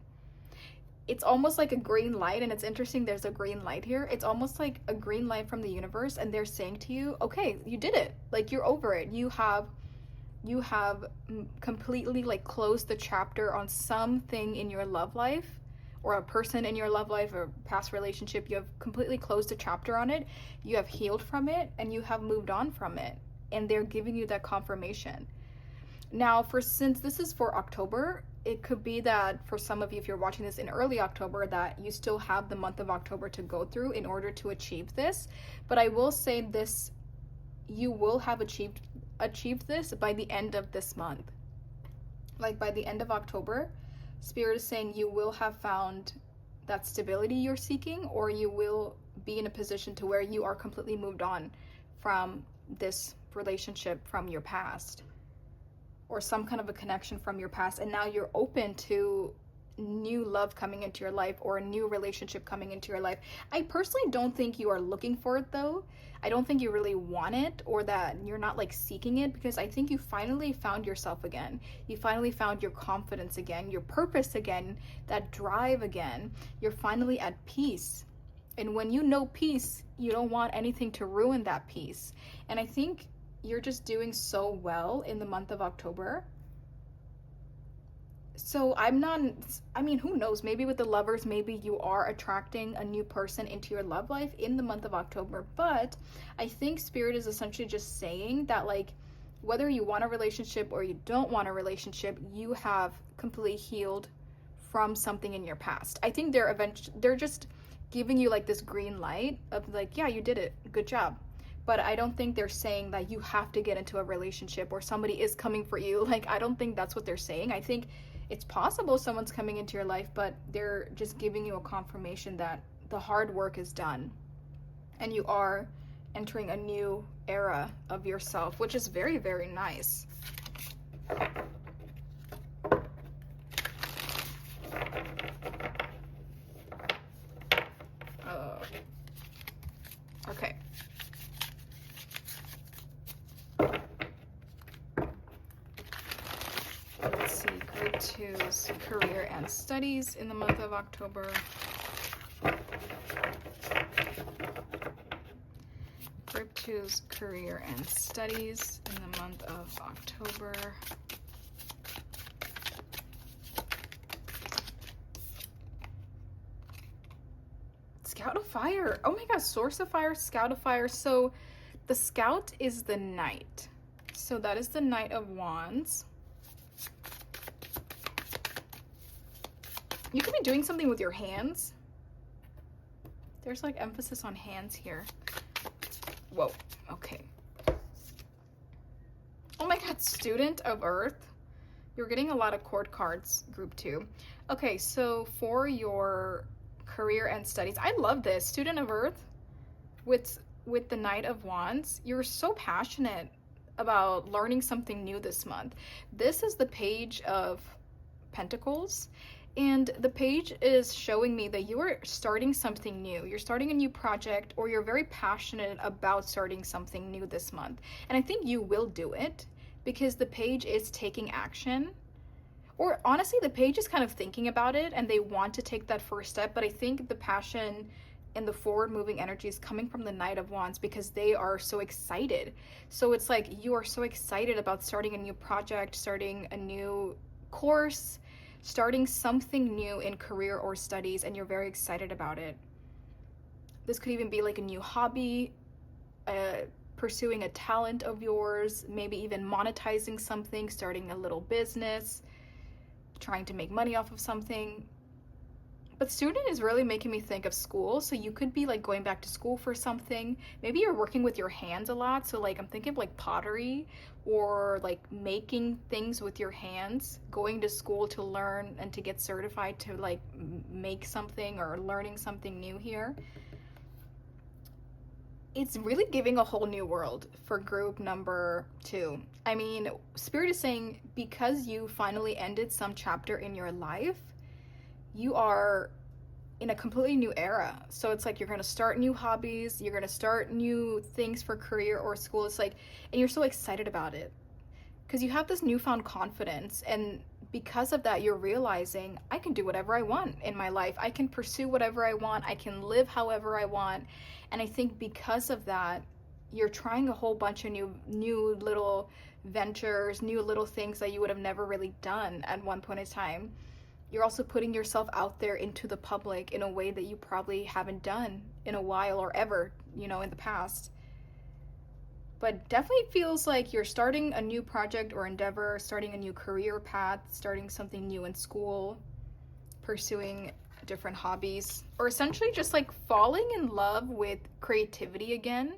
It's almost like a green light, and it's interesting there's a green light here. It's almost like a green light from the universe, and they're saying to you, okay, you did it. Like you're over it. You have completely like closed the chapter on something in your love life, or a person in your love life, or past relationship. You have completely closed the chapter on it. You have healed from it, and you have moved on from it. And they're giving you that confirmation. Now, since this is for October, it could be that for some of you, if you're watching this in early October, that you still have the month of October to go through in order to achieve this. But I will say this, you will have achieved this by the end of this month. Like by the end of October, Spirit is saying you will have found that stability you're seeking, or you will be in a position to where you are completely moved on from this relationship from your past, or some kind of a connection from your past, and now you're open to new love coming into your life, or a new relationship coming into your life. I personally don't think you are looking for it though. I don't think you really want it, or that you're not like seeking it, because I think you finally found yourself again. You finally found your confidence again, your purpose again, that drive again. You're finally at peace. And when you know peace, you don't want anything to ruin that peace. And I think you're just doing so well in the month of October. So I mean, who knows? Maybe with the Lovers, maybe you are attracting a new person into your love life in the month of October. But I think Spirit is essentially just saying that, like, whether you want a relationship or you don't want a relationship, you have completely healed from something in your past. I think they're just giving you like this green light of like, yeah, you did it. Good job. But I don't think they're saying that you have to get into a relationship or somebody is coming for you. Like, I don't think that's what they're saying. I think it's possible someone's coming into your life, but they're just giving you a confirmation that the hard work is done and you are entering a new era of yourself, which is very, very nice. Okay. Let's 2's career and studies in the month of October. Group 2's career and studies in the month of October. Scout of Fire. Oh my God, Source of Fire, Scout of Fire. So the Scout is the Knight. So that is the Knight of Wands. You could be doing something with your hands. There's like emphasis on hands here. Whoa, okay. Oh my God, Student of Earth. You're getting a lot of court cards, group 2. Okay, so for your career and studies, I love this. Student of Earth with the Knight of Wands. You're so passionate about learning something new this month. This is the Page of Pentacles. And the page is showing me that you are starting something new. You're starting a new project, or you're very passionate about starting something new this month. And I think you will do it because the page is taking action. Or honestly, the page is kind of thinking about it and they want to take that first step. But I think the passion and the forward moving energy is coming from the Knight of Wands because they are so excited. So it's like you are so excited about starting a new project, starting a new course, starting something new in career or studies, and you're very excited about it. This could even be like a new hobby, pursuing a talent of yours, maybe even monetizing something, starting a little business, trying to make money off of something. But student is really making me think of school. So you could be like going back to school for something. Maybe you're working with your hands a lot. So like I'm thinking of like pottery or like making things with your hands, going to school to learn and to get certified to like make something or learning something new here. It's really giving a whole new world for group number 2. I mean, Spirit is saying because you finally ended some chapter in your life, you are in a completely new era. So it's like you're going to start new hobbies, you're going to start new things for career or school. It's like, and you're so excited about it because you have this newfound confidence. And because of that, you're realizing I can do whatever I want in my life. I can pursue whatever I want. I can live however I want. And I think because of that, you're trying a whole bunch of new little ventures, new little things that you would have never really done at one point in time. You're also putting yourself out there into the public in a way that you probably haven't done in a while or ever, in the past. But definitely feels like you're starting a new project or endeavor, starting a new career path, starting something new in school, pursuing different hobbies, or essentially just like falling in love with creativity again.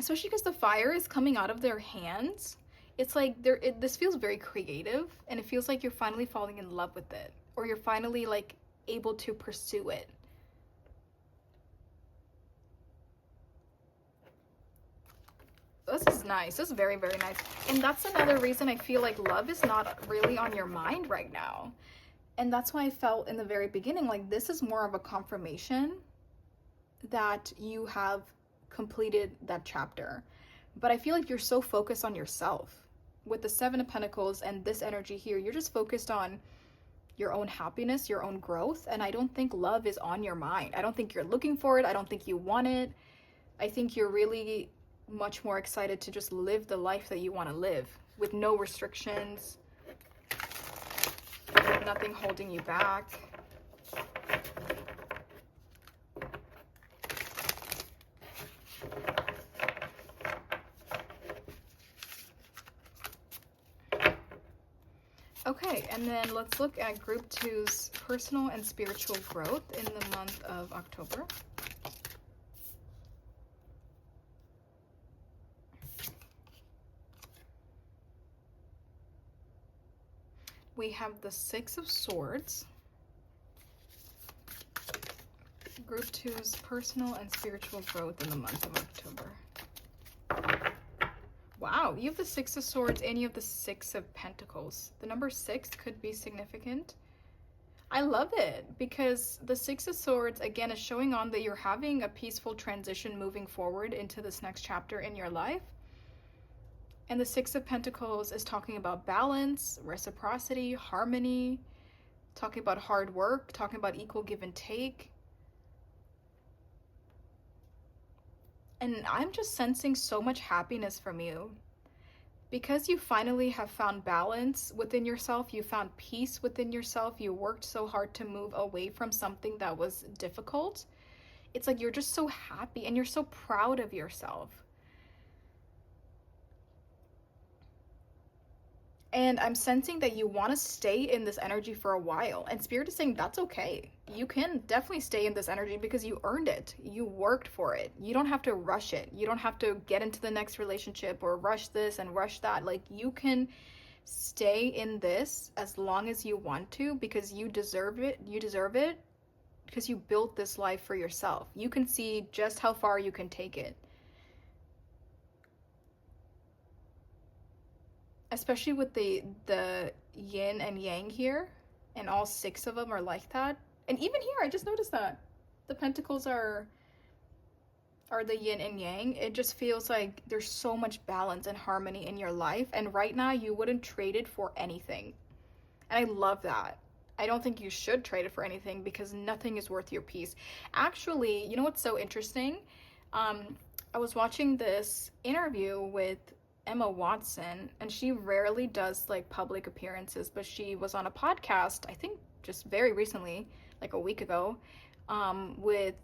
Especially because the fire is coming out of their hands. It's like this feels very creative, and it feels like you're finally falling in love with it, or you're finally like able to pursue it. This is nice. This is very, very nice. And that's another reason I feel like love is not really on your mind right now. And that's why I felt in the very beginning like this is more of a confirmation that you have completed that chapter. But I feel like you're so focused on yourself. With the 7 of Pentacles and this energy here, you're just focused on your own happiness, your own growth. And I don't think love is on your mind. I don't think you're looking for it. I don't think you want it. I think you're really much more excited to just live the life that you want to live with no restrictions, nothing holding you back. Okay, and then let's look at group 2's personal and spiritual growth in the month of October. We have the 6 of Swords. Group 2's personal and spiritual growth in the month of October. Wow, you have the 6 of Swords and you have the 6 of Pentacles. The number 6 could be significant. I love it because the 6 of Swords, again, is showing on that you're having a peaceful transition moving forward into this next chapter in your life. And the Six of Pentacles is talking about balance, reciprocity, harmony, talking about hard work, talking about equal give and take. And I'm just sensing so much happiness from you. Because you finally have found balance within yourself, you found peace within yourself, you worked so hard to move away from something that was difficult. It's like you're just so happy and you're so proud of yourself. And I'm sensing that you want to stay in this energy for a while. And Spirit is saying that's okay. You can definitely stay in this energy because you earned it. You worked for it. You don't have to rush it. You don't have to get into the next relationship or rush this and rush that. Like, you can stay in this as long as you want to because you deserve it. You deserve it because you built this life for yourself. You can see just how far you can take it. Especially with the yin and yang here, and all 6 of them are like that. And even here, I just noticed that the pentacles are the yin and yang. It just feels like there's so much balance and harmony in your life, and right now you wouldn't trade it for anything. And I love that. I don't think you should trade it for anything because nothing is worth your peace. Actually, you know what's so interesting? I was watching this interview with Emma Watson, and she rarely does like public appearances, but she was on a podcast, I think just very recently, like a week ago, with,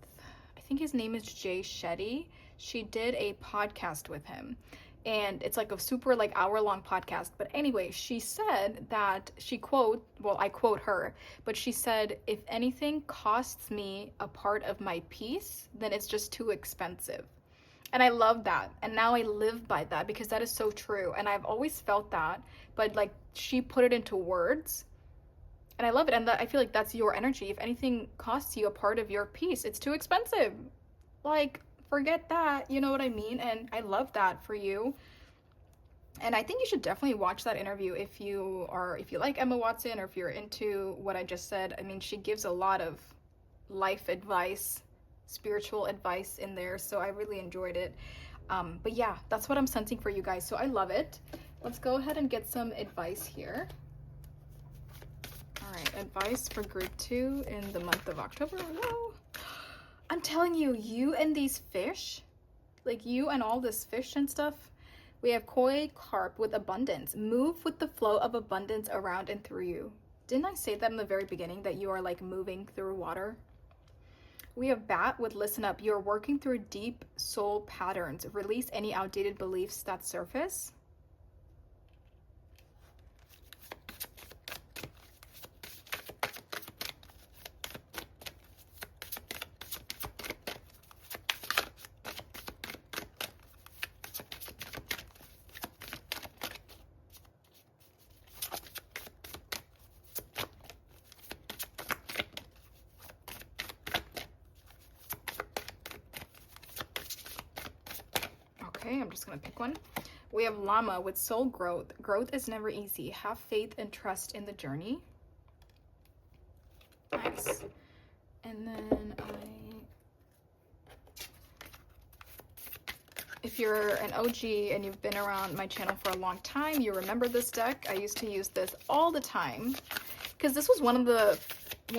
I think his name is Jay Shetty. She did a podcast with him, and it's like a super like hour-long podcast. But anyway, she said that I quote her, but she said, if anything costs me a part of my peace, then it's just too expensive. And I love that. And now I live by that because that is so true. And I've always felt that, but like she put it into words. And I love it. And I feel like that's your energy. If anything costs you a part of your peace, it's too expensive. Like, forget that. You know what I mean? And I love that for you. And I think you should definitely watch that interview if you like Emma Watson or if you're into what I just said. I mean, she gives a lot of life advice, spiritual advice in there, so I really enjoyed it. But yeah, that's what I'm sensing for you guys, so I love it. Let's go ahead and get some advice here. All right, advice for group 2 in the month of October. Whoa. I'm telling you, you and these fish, like you and all this fish and stuff, we have koi carp with abundance. Move with the flow of abundance around and through you. Didn't I say that in the very beginning, that you are like moving through water? We have bat with listen up. You're working through deep soul patterns. Release any outdated beliefs that surface. Okay, I'm just gonna pick one. We have llama with soul growth. Growth is never easy. Have faith and trust in the journey. Nice. And then if you're an OG and you've been around my channel for a long time, you remember this deck. I used to use this all the time because this was one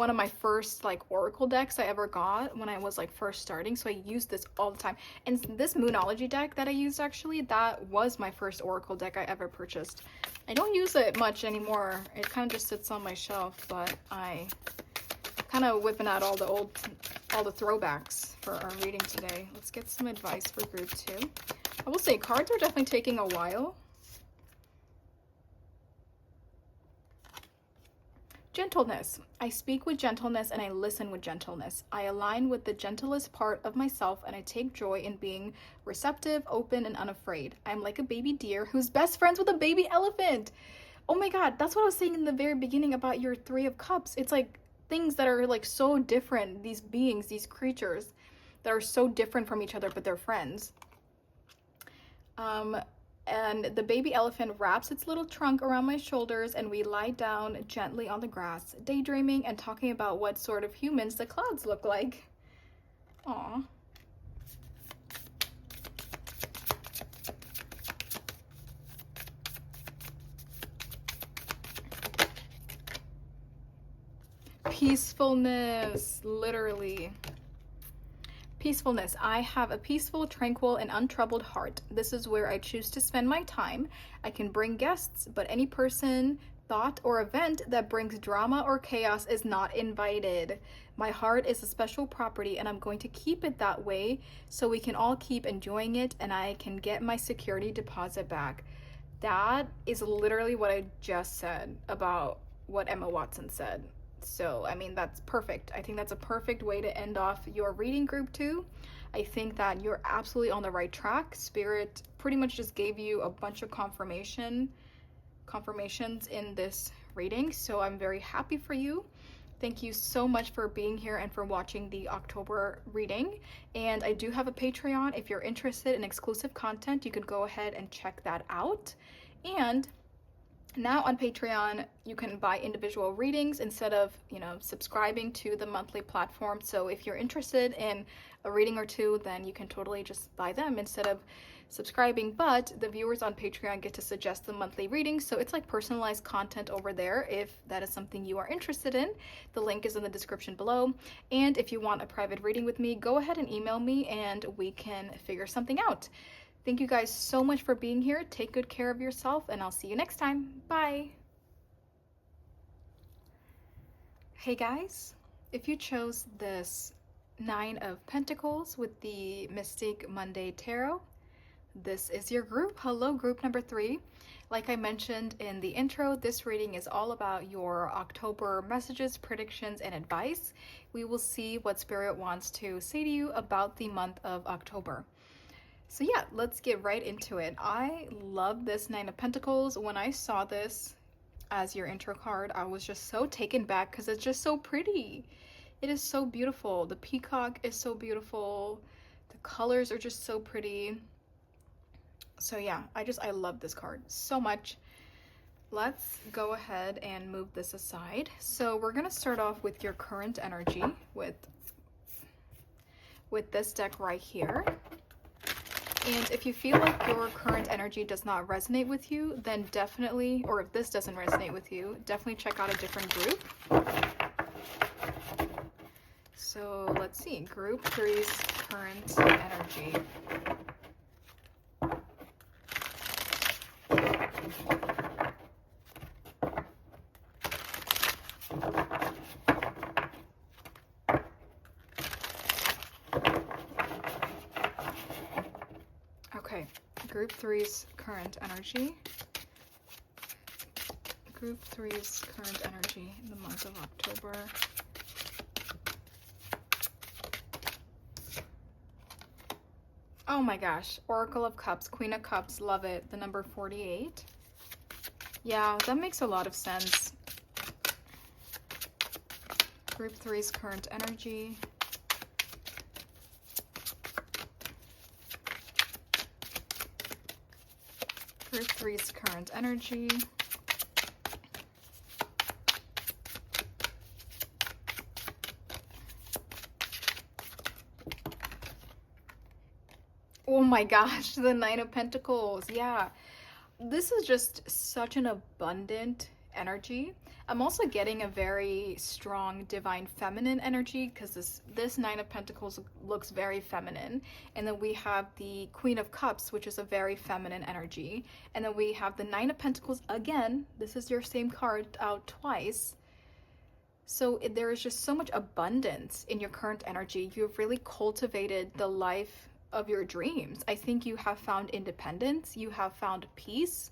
of my first like oracle decks I ever got when I was like first starting, so I used this all the time. And this Moonology deck that I used, actually, that was my first oracle deck I ever purchased. I don't use it much anymore. It kind of just sits on my shelf, but I kind of whipping out all the throwbacks for our reading today. Let's get some advice for group 2. I will say cards are definitely taking a while. Gentleness. I speak with gentleness and I listen with gentleness. I align with the gentlest part of myself and I take joy in being receptive, open, and unafraid. I'm like a baby deer who's best friends with a baby elephant. Oh my god, that's what I was saying in the very beginning about your 3 of Cups. It's like things that are like so different. These beings, these creatures that are so different from each other, but they're friends. And the baby elephant wraps its little trunk around my shoulders and we lie down gently on the grass, daydreaming and talking about what sort of humans the clouds look like. Aww. Peacefulness, literally. Peacefulness. I have a peaceful, tranquil, and untroubled heart. This is where I choose to spend my time. I can bring guests, but any person, thought, or event that brings drama or chaos is not invited. My heart is a special property, and I'm going to keep it that way so we can all keep enjoying it and I can get my security deposit back. That is literally what I just said about what Emma Watson said. So, I mean, that's perfect. I think that's a perfect way to end off your reading group too. I think that you're absolutely on the right track. Spirit pretty much just gave you a bunch of confirmations in this reading. So I'm very happy for you. Thank you so much for being here and for watching the October reading. And I do have a Patreon. If you're interested in exclusive content, you can go ahead and check that out. And now on Patreon, you can buy individual readings instead of, subscribing to the monthly platform. So if you're interested in a reading or two, then you can totally just buy them instead of subscribing. But the viewers on Patreon get to suggest the monthly readings. So it's like personalized content over there if that is something you are interested in. The link is in the description below. And if you want a private reading with me, go ahead and email me and we can figure something out. Thank you guys so much for being here. Take good care of yourself, and I'll see you next time. Bye. Hey guys, if you chose this 9 of Pentacles with the Mystic Monday Tarot, this is your group. Hello, group number 3. Like I mentioned in the intro, this reading is all about your October messages, predictions, and advice. We will see what Spirit wants to say to you about the month of October. So yeah, let's get right into it. I love this 9 of Pentacles. When I saw this as your intro card, I was just so taken back because it's just so pretty. It is so beautiful. The peacock is so beautiful. The colors are just so pretty. So yeah, I love this card so much. Let's go ahead and move this aside. So we're gonna start off with your current energy with this deck right here. And if you feel like your current energy does not resonate with you, then definitely, or if this doesn't resonate with you, definitely check out a different group. So let's see, group 3's current energy. Okay, group 3's current energy. Group 3's current energy in the month of October. Oh my gosh, Oracle of Cups, Queen of Cups, love it. The number 48. Yeah, that makes a lot of sense. Group 3's current energy. Group 3's current energy. Oh my gosh, the 9 of Pentacles. Yeah, this is just such an abundant energy. I'm also getting a very strong divine feminine energy because this 9 of Pentacles looks very feminine. And then we have the Queen of Cups, which is a very feminine energy. And then we have the 9 of Pentacles again. This is your same card out twice. So there is just so much abundance in your current energy. You've really cultivated the life of your dreams. I think you have found independence. You have found peace.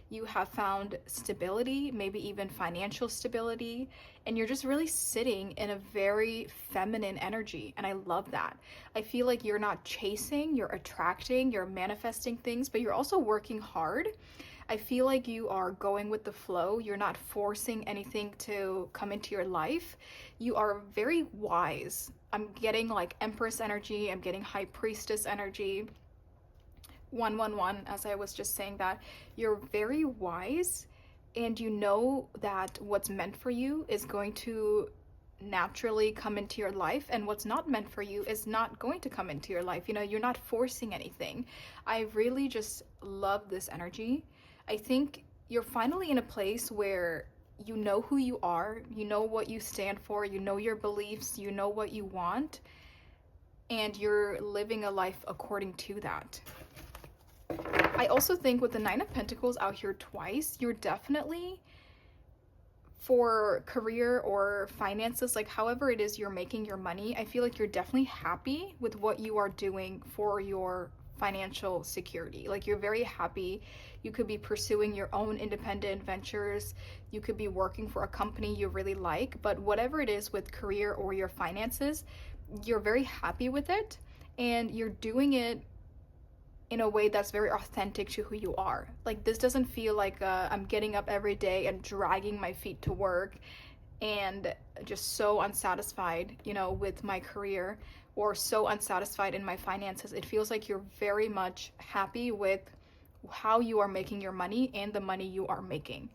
You have found stability, maybe even financial stability, and you're just really sitting in a very feminine energy, and I love that. I feel like you're not chasing, you're attracting, you're manifesting things, but you're also working hard. I feel like you are going with the flow. You're not forcing anything to come into your life. You are very wise. I'm getting like Empress energy, I'm getting High Priestess energy. 111, as I was just saying, that you're very wise and you know that what's meant for you is going to naturally come into your life, and what's not meant for you is not going to come into your life. You know, you're not forcing anything. I really just love this energy. I think you're finally in a place where you know who you are, you know what you stand for, you know your beliefs, you know what you want, and you're living a life according to that. I also think with the Nine of Pentacles out here twice, you're definitely, for career or finances, like however it is you're making your money, I feel like you're definitely happy with what you are doing for your financial security. Like you're very happy. You could be pursuing your own independent ventures. You could be working for a company you really like, but whatever it is with career or your finances, you're very happy with it, and you're doing it in a way that's very authentic to who you are. Like this doesn't feel like I'm getting up every day and dragging my feet to work and just so unsatisfied, you know, with my career, or so unsatisfied in my finances. It feels like you're very much happy with how you are making your money and the money you are making.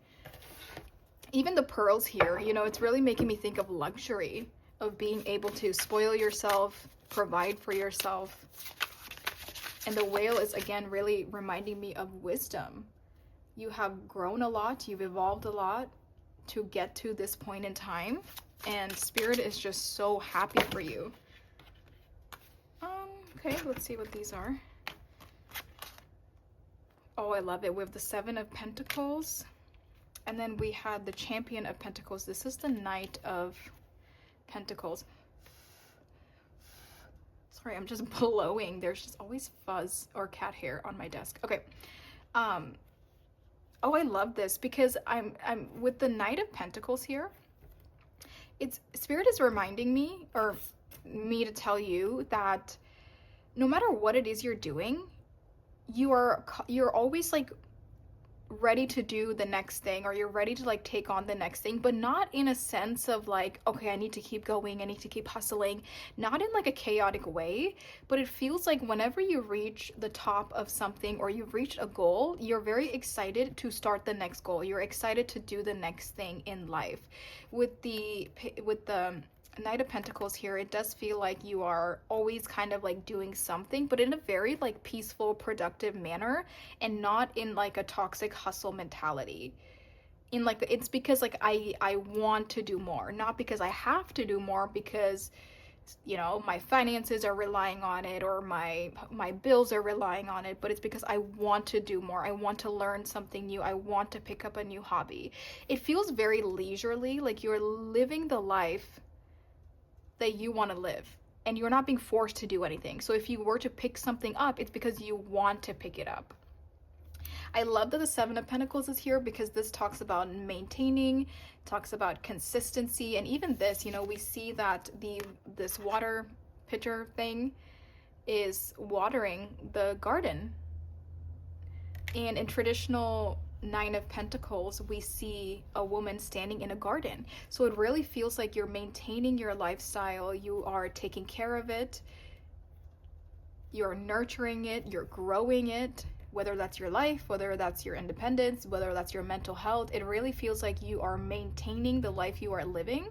Even the pearls here, you know, it's really making me think of luxury, of being able to spoil yourself, provide for yourself. And the whale is, again, really reminding me of wisdom. You have grown a lot, you've evolved a lot to get to this point in time, and Spirit is just so happy for you. Okay, let's see what these are. Oh, I love it. We have the Seven of Pentacles, and then we had the Champion of Pentacles. This is the Knight of Pentacles. Sorry, I'm just blowing. There's just always fuzz or cat hair on my desk. Okay. Oh, I love this because I'm with the Knight of Pentacles here. It's Spirit is reminding me, or me to tell you, that no matter what it is you're doing, you're always like ready to do the next thing, or you're ready to like take on the next thing, but not in a sense of like, okay, I need to keep going, I need to keep hustling, not in like a chaotic way, but it feels like whenever you reach the top of something or you've reached a goal, you're very excited to start the next goal. You're excited to do the next thing in life. With the Knight of Pentacles here, it does feel like you are always kind of like doing something, but in a very like peaceful, productive manner, and not in like a toxic hustle mentality. In like, it's because like I want to do more, not because I have to do more, because you know my finances are relying on it, or my bills are relying on it, but it's because I want to do more. I want to learn something new. I want to pick up a new hobby. It feels very leisurely, like you're living the life that you want to live, and you're not being forced to do anything. So if you were to pick something up, it's because you want to pick it up. I love that the Seven of Pentacles is here, because this talks about maintaining, talks about consistency, and even this, you know, we see that this water pitcher thing is watering the garden. And in traditional Nine of Pentacles, we see a woman standing in a garden. So it really feels like you're maintaining your lifestyle, you are taking care of it, you're nurturing it, you're growing it, whether that's your life, whether that's your independence, whether that's your mental health. It really feels like you are maintaining the life you are living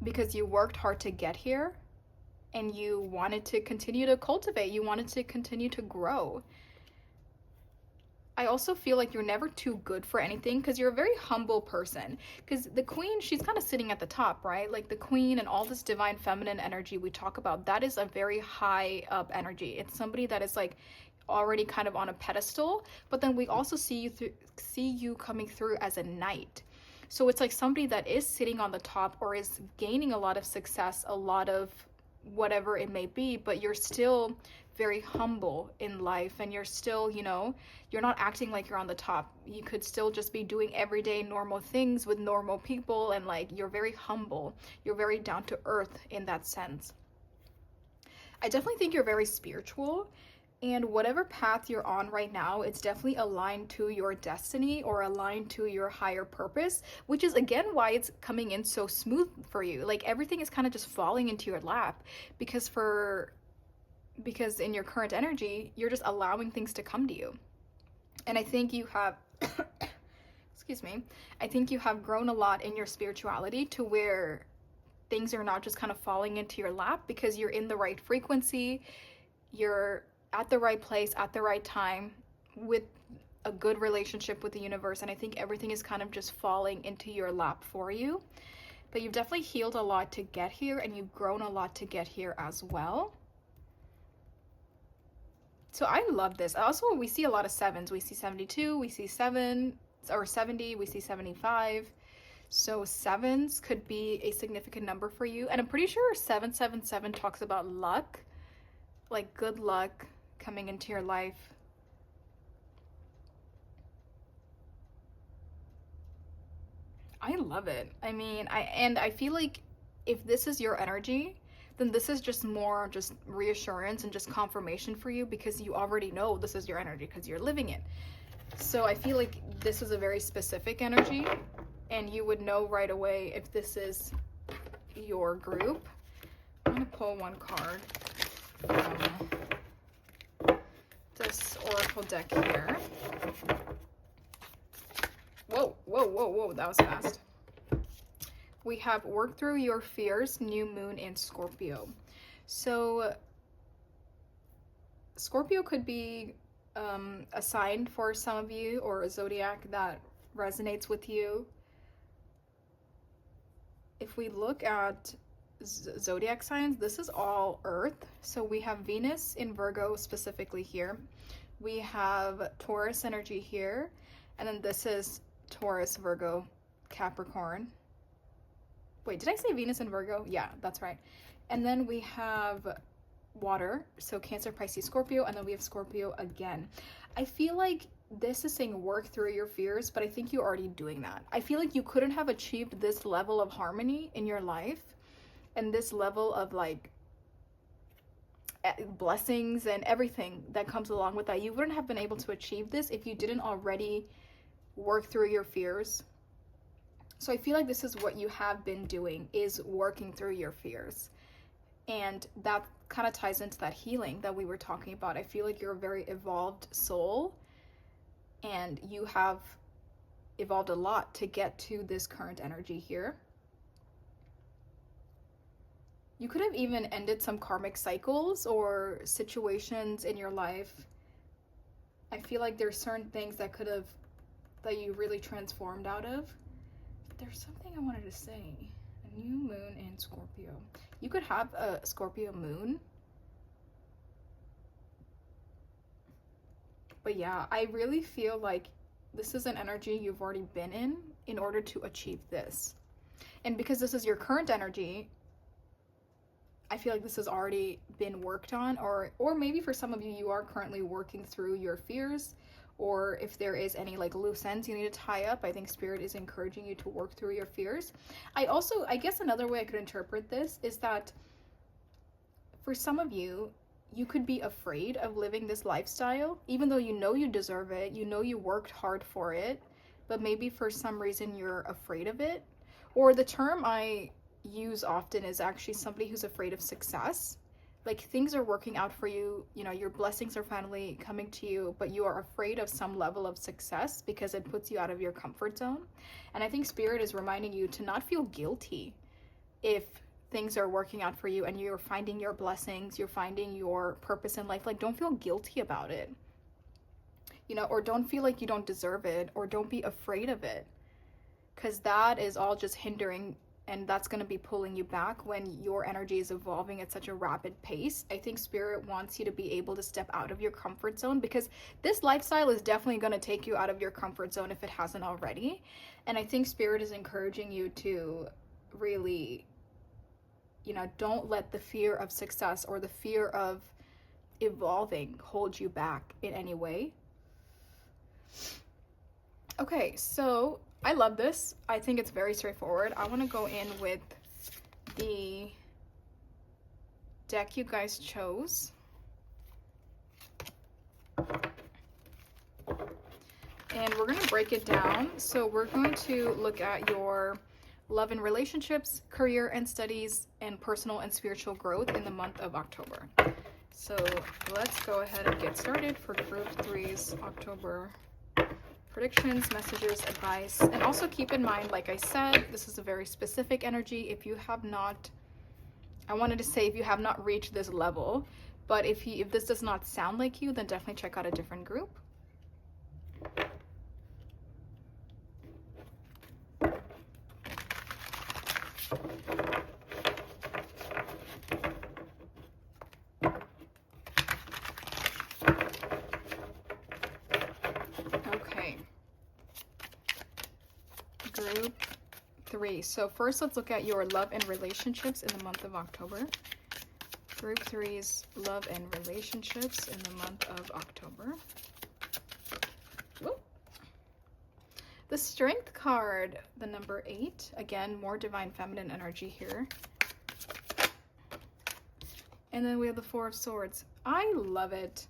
because you worked hard to get here, and you wanted to continue to cultivate, you wanted to continue to grow. I also feel like you're never too good for anything, because you're a very humble person. Because the Queen, she's kind of sitting at the top, right? Like the Queen and all this divine feminine energy we talk about, that is a very high up energy. It's somebody that is like already kind of on a pedestal, but then we also see you coming through as a knight. So it's like somebody that is sitting on the top, or is gaining a lot of success, a lot of whatever it may be, but you're still very humble in life, and you're still, you know, you're not acting like you're on the top. You could still just be doing everyday normal things with normal people, and like you're very humble, you're very down to earth in that sense. I definitely think you're very spiritual, and whatever path you're on right now, it's definitely aligned to your destiny, or aligned to your higher purpose, which is again why it's coming in so smooth for you. Like everything is kind of just falling into your lap, because in your current energy, you're just allowing things to come to you. And I think you have excuse me, I think you have grown a lot in your spirituality, to where things are not just kind of falling into your lap, because you're in the right frequency, you're at the right place at the right time, with a good relationship with the universe, and I think everything is kind of just falling into your lap for you. But you've definitely healed a lot to get here, and you've grown a lot to get here as well. So I love this. Also, we see a lot of sevens. We see 72, we see 7 or 70, we see 75. So sevens could be a significant number for you. And I'm pretty sure 777 talks about luck, like good luck coming into your life. I love it. I mean, I feel like if this is your energy, then this is just more just reassurance and just confirmation for you, because you already know this is your energy because you're living it. So I feel like this is a very specific energy, and you would know right away if this is your group. I'm going to pull one card from this oracle deck here. Whoa, whoa, whoa, whoa, that was fast. We have work through your fears, new moon in Scorpio. So Scorpio could be a sign for some of you, or a zodiac that resonates with you. If we look at zodiac signs, this is all Earth. So we have Venus in Virgo specifically here. We have Taurus energy here. And then this is Taurus, Virgo, Capricorn. Wait, did I say Venus in Virgo? Yeah, that's right. And then we have water, so Cancer, Pisces, Scorpio, and then we have Scorpio again. I feel like this is saying work through your fears, but I think you're already doing that. I feel like you couldn't have achieved this level of harmony in your life and this level of like blessings and everything that comes along with that. You wouldn't have been able to achieve this if you didn't already work through your fears. So I feel like this is what you have been doing, is working through your fears. And that kind of ties into that healing that we were talking about. I feel like you're a very evolved soul, and you have evolved a lot to get to this current energy here. You could have even ended some karmic cycles or situations in your life. I feel like there's certain things that you really transformed out of. There's something I wanted to say. A new moon in Scorpio. You could have a Scorpio moon. But yeah, I really feel like this is an energy you've already been in order to achieve this. And because this is your current energy, I feel like this has already been worked on, or maybe for some of you, you are currently working through your fears, or if there is any like loose ends you need to tie up. I think Spirit is encouraging you to work through your fears. I guess another way I could interpret this is that for some of you, you could be afraid of living this lifestyle, even though you know you deserve it, you know you worked hard for it, but maybe for some reason you're afraid of it. Or the term I use often is actually somebody who's afraid of success. Like things are working out for you, you know, your blessings are finally coming to you, but you are afraid of some level of success because it puts you out of your comfort zone. And I think Spirit is reminding you to not feel guilty if things are working out for you and you're finding your blessings, you're finding your purpose in life. Like, don't feel guilty about it, you know, or don't feel like you don't deserve it, or don't be afraid of it, because that is all just hindering, and that's going to be pulling you back when your energy is evolving at such a rapid pace. I think Spirit wants you to be able to step out of your comfort zone, because this lifestyle is definitely going to take you out of your comfort zone if it hasn't already. And I think Spirit is encouraging you to really, you know, don't let the fear of success or the fear of evolving hold you back in any way. Okay, so I love this. I think it's very straightforward. I want to go in with the deck you guys chose. And we're going to break it down. So we're going to look at your love and relationships, career and studies, and personal and spiritual growth in the month of October. So let's go ahead and get started for group 3's October predictions, messages, advice. And also keep in mind, like I said, this is a very specific energy. If you have not, I wanted to say if you have not reached this level, but if this does not sound like you, then definitely check out a different group. Okay. Group 3. So first let's look at your love and relationships in the month of October. Group 3's love and relationships in the month of October. Whoop. The Strength card, the number 8. Again, more divine feminine energy here. And then we have the Four of Swords. I love it.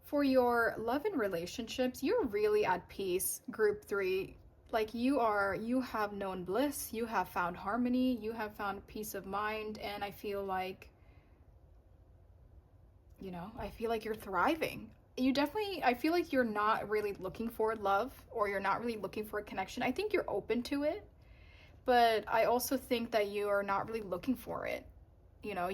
For your love and relationships, you're really at peace, Group 3. Like you have known bliss, you have found harmony, you have found peace of mind, and I feel like, you know, I feel like you're thriving. I feel like you're not really looking for love, or you're not really looking for a connection. I think you're open to it, but I also think that you are not really looking for it. You know,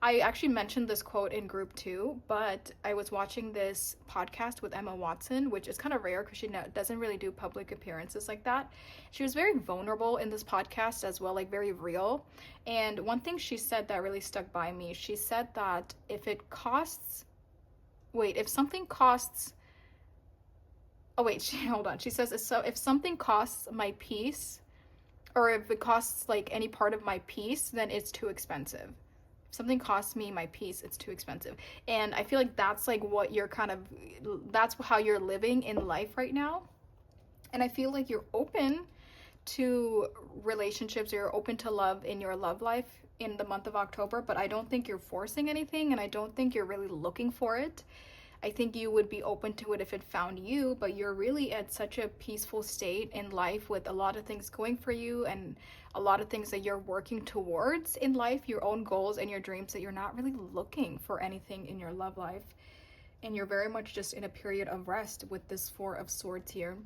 I actually mentioned this quote in group 2, but I was watching this podcast with Emma Watson, which is kind of rare because she doesn't really do public appearances like that. She was very vulnerable in this podcast as well, like very real. And one thing she said that really stuck by me, she said that if something costs, hold on. She says, so if something costs my peace, or if it costs like any part of my peace, then it's too expensive. If something costs me my peace, it's too expensive. And I feel like that's like what you're that's how you're living in life right now. And I feel like you're open to relationships, you're open to love in your love life in the month of October, but I don't think you're forcing anything, and I don't think you're really looking for it. I think you would be open to it if it found you, but you're really at such a peaceful state in life with a lot of things going for you and a lot of things that you're working towards in life, your own goals and your dreams, that you're not really looking for anything in your love life. And you're very much just in a period of rest with this Four of Swords here.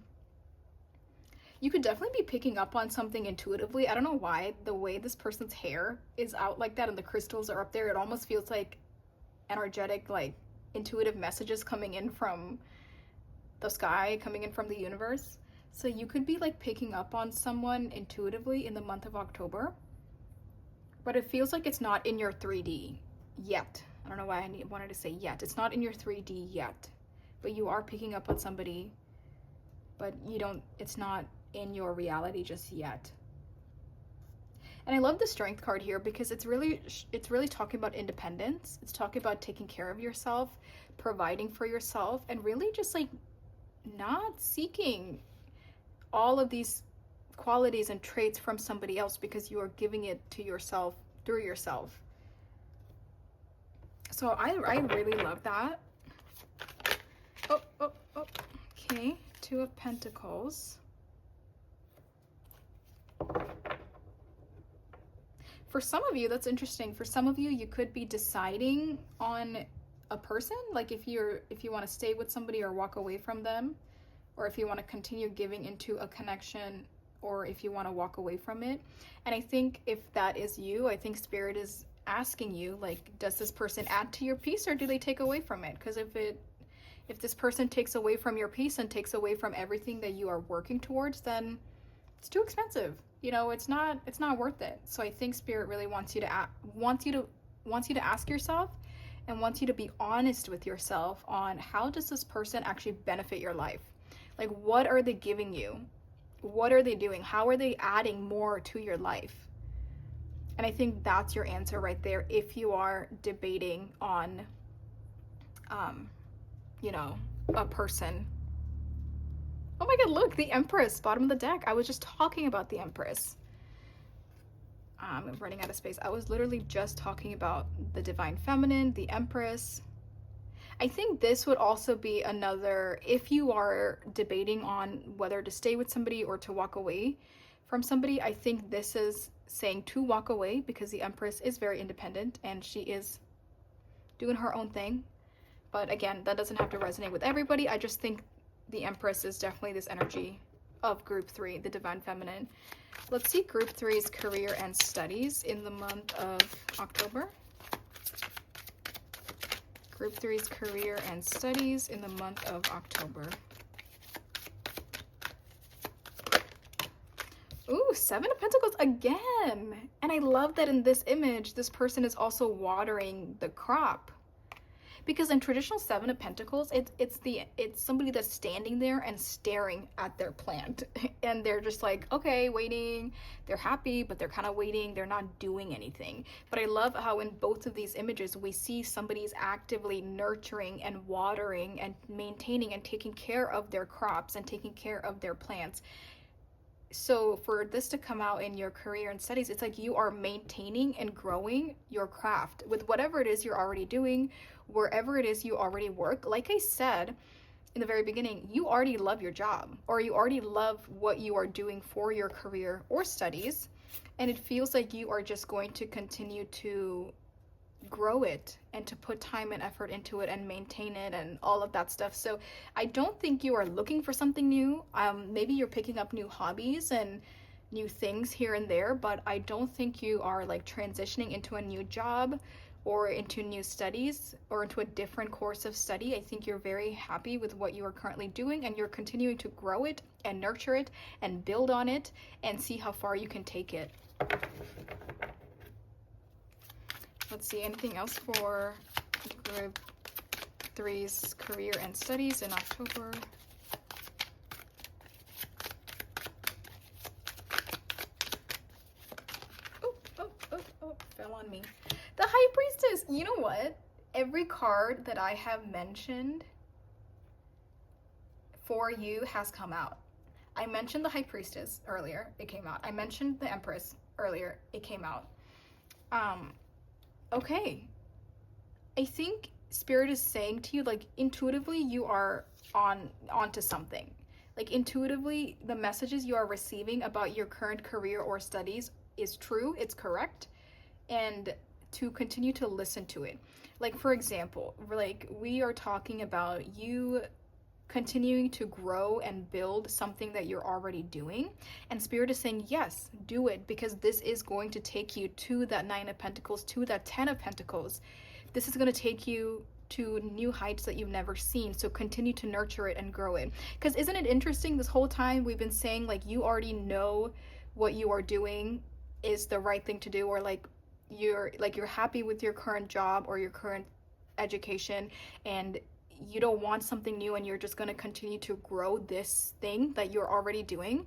You could definitely be picking up on something intuitively. I don't know why, the way this person's hair is out like that and the crystals are up there, it almost feels like energetic, like intuitive messages coming in from the sky, coming in from the universe. So you could be like picking up on someone intuitively in the month of October, but it feels like it's not in your 3D yet. I don't know why I wanted to say yet. It's not in your 3D yet, but you are picking up on somebody, but it's not in your reality just yet. And I love the Strength card here because it's really talking about independence. It's talking about taking care of yourself, providing for yourself, and really just like not seeking all of these qualities and traits from somebody else, because you are giving it to yourself through yourself. So I really love that. Okay, Two of Pentacles. For some of you, that's interesting. For some of you, you could be deciding on a person, like if you want to stay with somebody or walk away from them, or if you want to continue giving into a connection, or if you want to walk away from it. And I think if that is you, I think Spirit is asking you, like, does this person add to your peace or do they take away from it? Because if this person takes away from your peace and takes away from everything that you are working towards, then it's too expensive. You know, it's not worth it. So I think Spirit really wants you to ask yourself, and wants you to be honest with yourself on how does this person actually benefit your life? Like, what are they giving you? What are they doing? How are they adding more to your life? And I think that's your answer right there if you are debating on a person. Oh my god, look, the Empress, bottom of the deck. I was just talking about the Empress. I'm running out of space. I was literally just talking about the Divine Feminine, the Empress. I think this would also be another, if you are debating on whether to stay with somebody or to walk away from somebody, I think this is saying to walk away, because the Empress is very independent and she is doing her own thing. But again, that doesn't have to resonate with everybody. I just think the Empress is definitely this energy of Group 3, the Divine Feminine. Let's see Group 3's career and studies in the month of October. Group three's career and studies in the month of October. Ooh, Seven of Pentacles again. And I love that in this image, this person is also watering the crop. Because in traditional Seven of Pentacles, it's somebody that's standing there and staring at their plant. And they're just like, okay, waiting. They're happy, but they're kind of waiting. They're not doing anything. But I love how in both of these images, we see somebody's actively nurturing and watering and maintaining and taking care of their crops and taking care of their plants. So for this to come out in your career and studies, it's like you are maintaining and growing your craft with whatever it is you're already doing, wherever it is you already work. Like I said in the very beginning, you already love your job, or you already love what you are doing for your career or studies. And it feels like you are just going to continue to grow it and to put time and effort into it and maintain it and all of that stuff. So I don't think you are looking for something new. Maybe you're picking up new hobbies and new things here and there, but I don't think you are like transitioning into a new job or into new studies or into a different course of study. I think you're very happy with what you are currently doing, and you're continuing to grow it and nurture it and build on it and see how far you can take it. Let's see, anything else for group three's career and studies in October? Oh, fell on me. The High Priestess. You know what? Every card that I have mentioned for you has come out. I mentioned the High Priestess earlier. It came out. I mentioned the Empress earlier. It came out. Okay, I think Spirit is saying to you, like, intuitively you are onto something. Like, intuitively, the messages you are receiving about your current career or studies is true, it's correct, and to continue to listen to it. Like, for example, like, we are talking about you continuing to grow and build something that you're already doing, and Spirit is saying yes, do it, because this is going to take you to that Nine of Pentacles, to that Ten of Pentacles. This is going to take you to new heights that you've never seen. So continue to nurture it and grow it. Because isn't it interesting, this whole time we've been saying, like, you already know what you are doing is the right thing to do, or like you're happy with your current job or your current education, and you don't want something new, and you're just going to continue to grow this thing that you're already doing.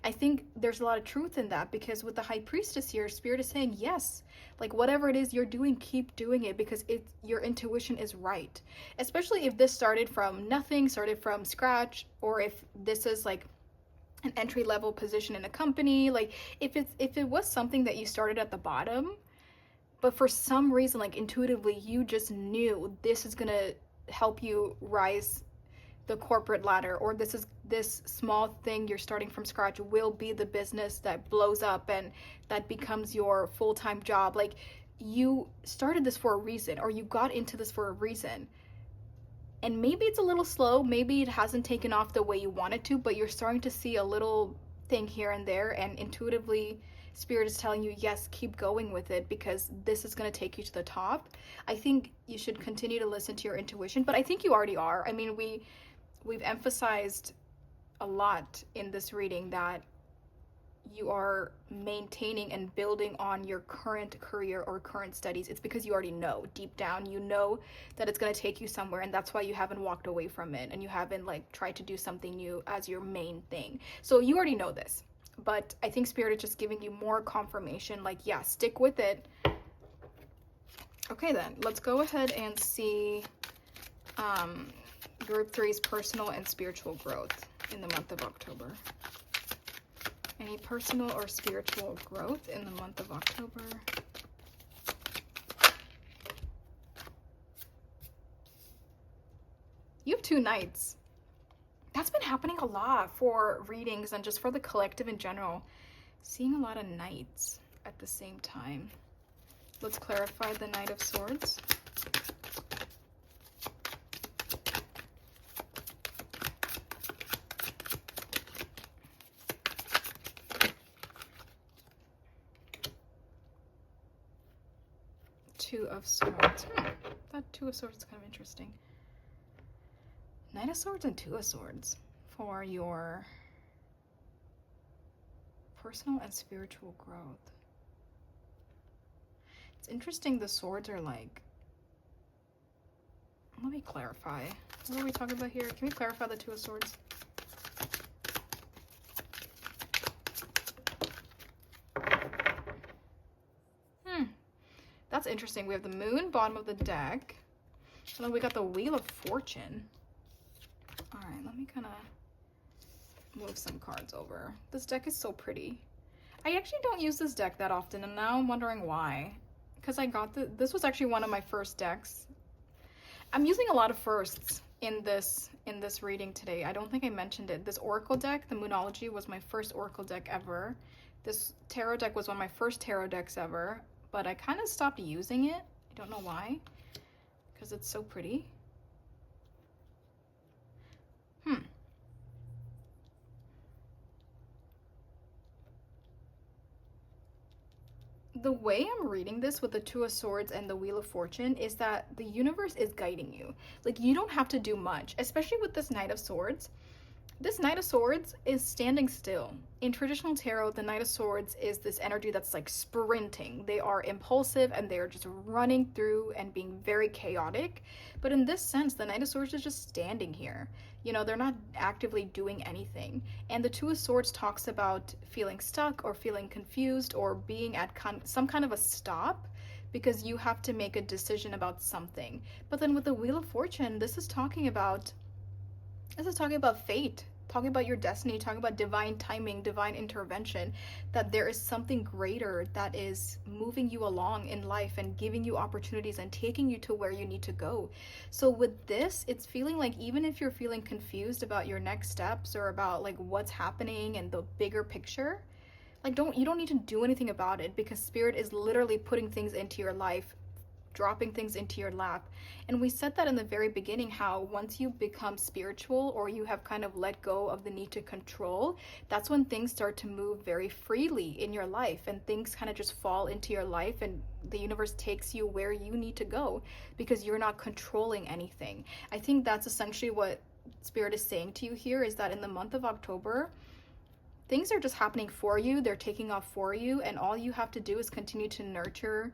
I think there's a lot of truth in that, because with the High Priestess here, Spirit is saying yes, like, whatever it is you're doing, keep doing it, because your intuition is right. Especially if this started from nothing, started from scratch, or if this is like an entry-level position in a company. Like, if it was something that you started at the bottom, but for some reason, like, intuitively you just knew this is gonna help you rise the corporate ladder, or this small thing you're starting from scratch will be the business that blows up and that becomes your full-time job. Like, you started this for a reason, or you got into this for a reason. And maybe it's a little slow, maybe it hasn't taken off the way you want it to, but you're starting to see a little thing here and there, and intuitively Spirit is telling you, yes, keep going with it, because this is going to take you to the top. I think you should continue to listen to your intuition, but I think you already are. I mean, we've emphasized a lot in this reading that you are maintaining and building on your current career or current studies. It's because you already know, deep down, you know that it's going to take you somewhere, and that's why you haven't walked away from it, and you haven't, like, tried to do something new as your main thing. So you already know this. But I think Spirit is just giving you more confirmation, like, yeah, stick with it. Okay, then, let's go ahead and see Group three's personal and spiritual growth in the month of October. Any personal or spiritual growth in the month of October? You have two Knights. That's been happening a lot for readings and just for the collective in general. Seeing a lot of Knights at the same time. Let's clarify the Knight of Swords. Two of Swords. That Two of Swords is kind of interesting. Knight of Swords and Two of Swords for your personal and spiritual growth. It's interesting the swords are like, let me clarify. What are we talking about here? Can we clarify the Two of Swords? That's interesting. We have the Moon, bottom of the deck. And then we got the Wheel of Fortune. Alright, let me kind of move some cards over. This deck is so pretty. I actually don't use this deck that often, and now I'm wondering why. Because I got this was actually one of my first decks. I'm using a lot of firsts in this reading today. I don't think I mentioned it. This Oracle deck, the Moonology, was my first Oracle deck ever. This Tarot deck was one of my first Tarot decks ever, but I kind of stopped using it. I don't know why, because it's so pretty. The way I'm reading this with the Two of Swords and the Wheel of Fortune is that the universe is guiding you. Like, you don't have to do much, especially with this Knight of Swords. This Knight of Swords is standing still. In traditional tarot, the Knight of Swords is this energy that's like sprinting. They are impulsive and they are just running through and being very chaotic. But in this sense, the Knight of Swords is just standing here. You know, they're not actively doing anything. And the Two of Swords talks about feeling stuck or feeling confused or being at some kind of a stop because you have to make a decision about something. But then with the Wheel of Fortune, this is talking about fate, talking about your destiny, talking about divine timing, divine intervention, that there is something greater that is moving you along in life and giving you opportunities and taking you to where you need to go. So with this, it's feeling like even if you're feeling confused about your next steps or about like what's happening and the bigger picture, like you don't need to do anything about it, because Spirit is literally putting things into your life, dropping things into your lap. And we said that in the very beginning, how once you become spiritual or you have kind of let go of the need to control, that's when things start to move very freely in your life and things kind of just fall into your life and the universe takes you where you need to go because you're not controlling anything. I think that's essentially what Spirit is saying to you here, is that in the month of October, things are just happening for you, they're taking off for you, and all you have to do is continue to nurture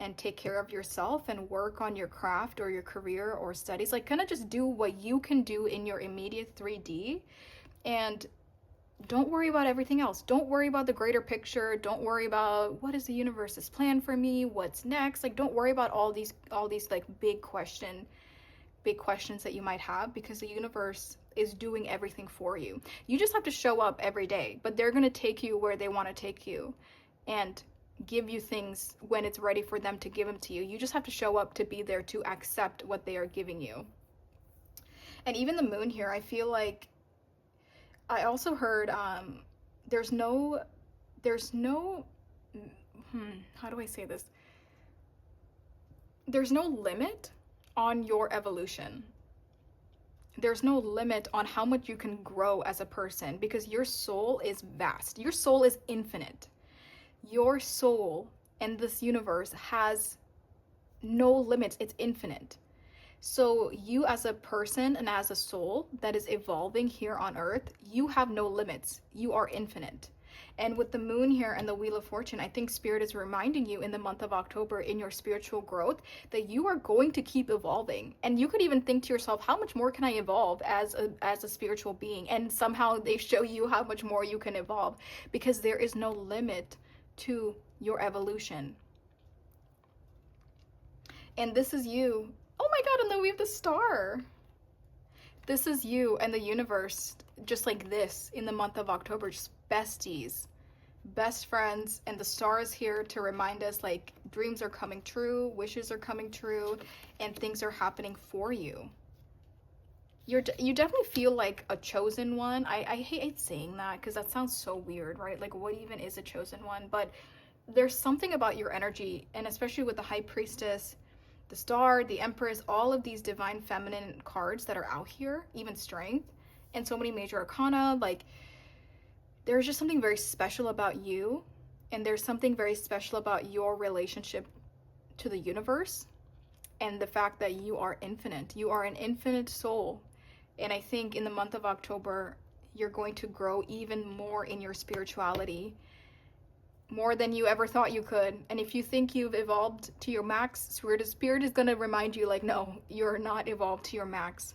and take care of yourself and work on your craft or your career or studies. Like, kind of just do what you can do in your immediate 3D and don't worry about everything else. Don't worry about the greater picture. Don't worry about what is the universe's plan for me, what's next. Like, don't worry about all these like big questions that you might have, because the universe is doing everything for you. You just have to show up every day, but they're going to take you where they want to take you and give you things when it's ready for them to give them to you. You just have to show up to be there to accept what they are giving you. And even the Moon here, I feel like I also heard there's no how do I say this? There's no limit on your evolution. There's no limit on how much you can grow as a person, because your soul is vast. Your soul is infinite. Your soul and this universe has no limits. It's infinite. So you as a person and as a soul that is evolving here on earth, you have no limits. You are infinite. And with the Moon here and the Wheel of Fortune, I think Spirit is reminding you in the month of October in your spiritual growth that you are going to keep evolving. And you could even think to yourself, how much more can I evolve as a spiritual being? And somehow they show you how much more you can evolve, because there is no limit to your evolution. And this is you. Oh my god, and then we have the star. This is you and the universe, just like this in the month of October, just besties, best friends. And the star is here to remind us, like, dreams are coming true, wishes are coming true, and things are happening for you. You definitely feel like a chosen one. I hate saying that because that sounds so weird, right? Like, what even is a chosen one? But there's something about your energy, and especially with the High Priestess, the Star, the Empress, all of these divine feminine cards that are out here, even Strength, and so many major arcana, like, there's just something very special about you, and there's something very special about your relationship to the universe and the fact that you are infinite. You are an infinite soul. And I think in the month of October, you're going to grow even more in your spirituality, more than you ever thought you could. And if you think you've evolved to your max, Spirit is going to remind you, like, no, you're not evolved to your max.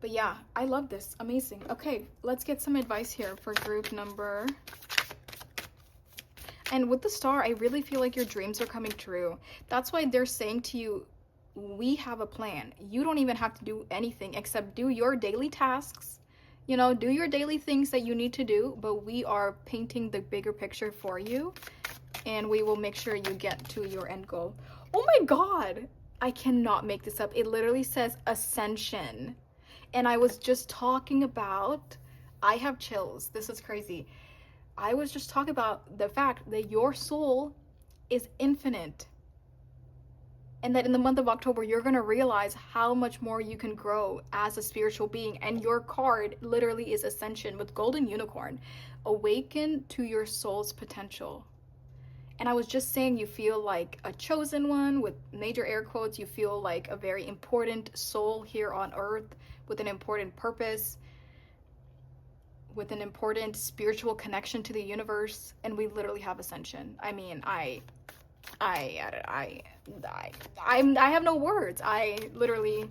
But yeah, I love this. Amazing. Okay, let's get some advice here for group number. And with the star, I really feel like your dreams are coming true. That's why they're saying to you, we have a plan. You don't even have to do anything except do your daily tasks. You know, do your daily things that you need to do, but we are painting the bigger picture for you, and we will make sure you get to your end goal. Oh my God, I cannot make this up. It literally says ascension. And I was just talking about, I have chills. This is crazy. I was just talking about the fact that your soul is infinite. And that in the month of October, you're going to realize how much more you can grow as a spiritual being. And your card literally is Ascension with Golden Unicorn. Awaken to your soul's potential. And I was just saying, you feel like a chosen one, with major air quotes. You feel like a very important soul here on earth with an important purpose, with an important spiritual connection to the universe. And we literally have Ascension. I mean, I have no words. I literally,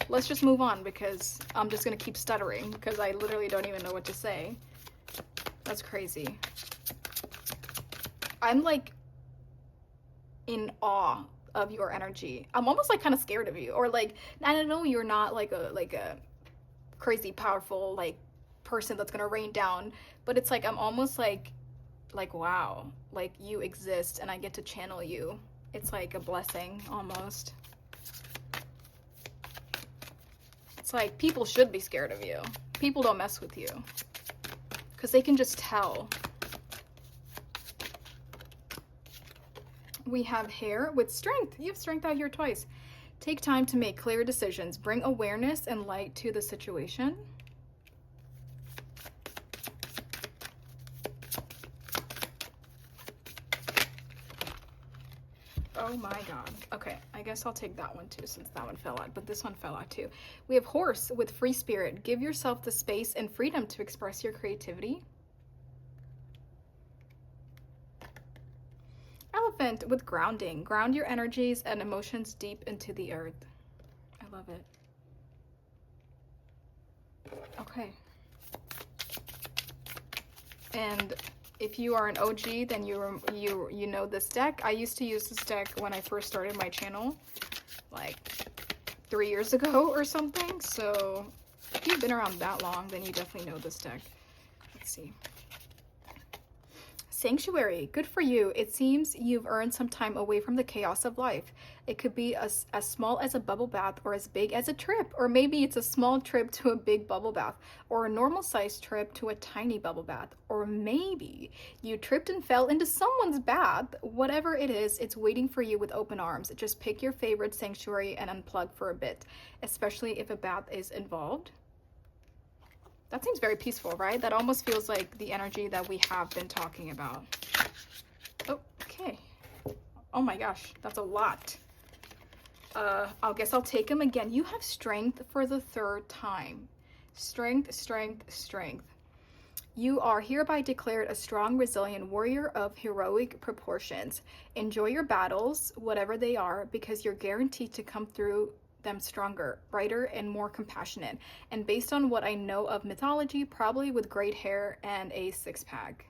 let's just move on, because I'm just gonna keep stuttering because I literally don't even know what to say. That's crazy. I'm like in awe of your energy. I'm almost like kind of scared of you, or like, I don't know, you're not like a crazy powerful like person that's gonna rain down, but it's like I'm almost like wow, like you exist and I get to channel you. It's like a blessing almost. It's like people should be scared of you. People don't mess with you because they can just tell. We have hair with strength. You have strength out here twice. Take time to make clear decisions. Bring awareness and light to the situation. Oh my God. Okay, I guess I'll take that one too, since that one fell out, but this one fell out too. We have horse with free spirit. Give yourself the space and freedom to express your creativity. Elephant with grounding. Ground your energies and emotions deep into the earth. I love it. Okay. And if you are an OG, then you know this deck. I used to use this deck when I first started my channel, like 3 years ago or something. So if you've been around that long, then you definitely know this deck. Let's see. Sanctuary, good for you. It seems you've earned some time away from the chaos of life. It could be as small as a bubble bath, or as big as a trip, or maybe it's a small trip to a big bubble bath, or a normal sized trip to a tiny bubble bath, or maybe you tripped and fell into someone's bath. Whatever it is, it's waiting for you with open arms. Just pick your favorite sanctuary and unplug for a bit, especially if a bath is involved. That seems very peaceful, right? That almost feels like the energy that we have been talking about. Oh, okay. Oh my gosh, that's a lot. I guess I'll take them again. You have strength for the third time. Strength, strength, strength. You are hereby declared a strong, resilient warrior of heroic proportions. Enjoy your battles, whatever they are, because you're guaranteed to come through them stronger, brighter, and more compassionate. And based on what I know of mythology, probably with great hair and a six-pack.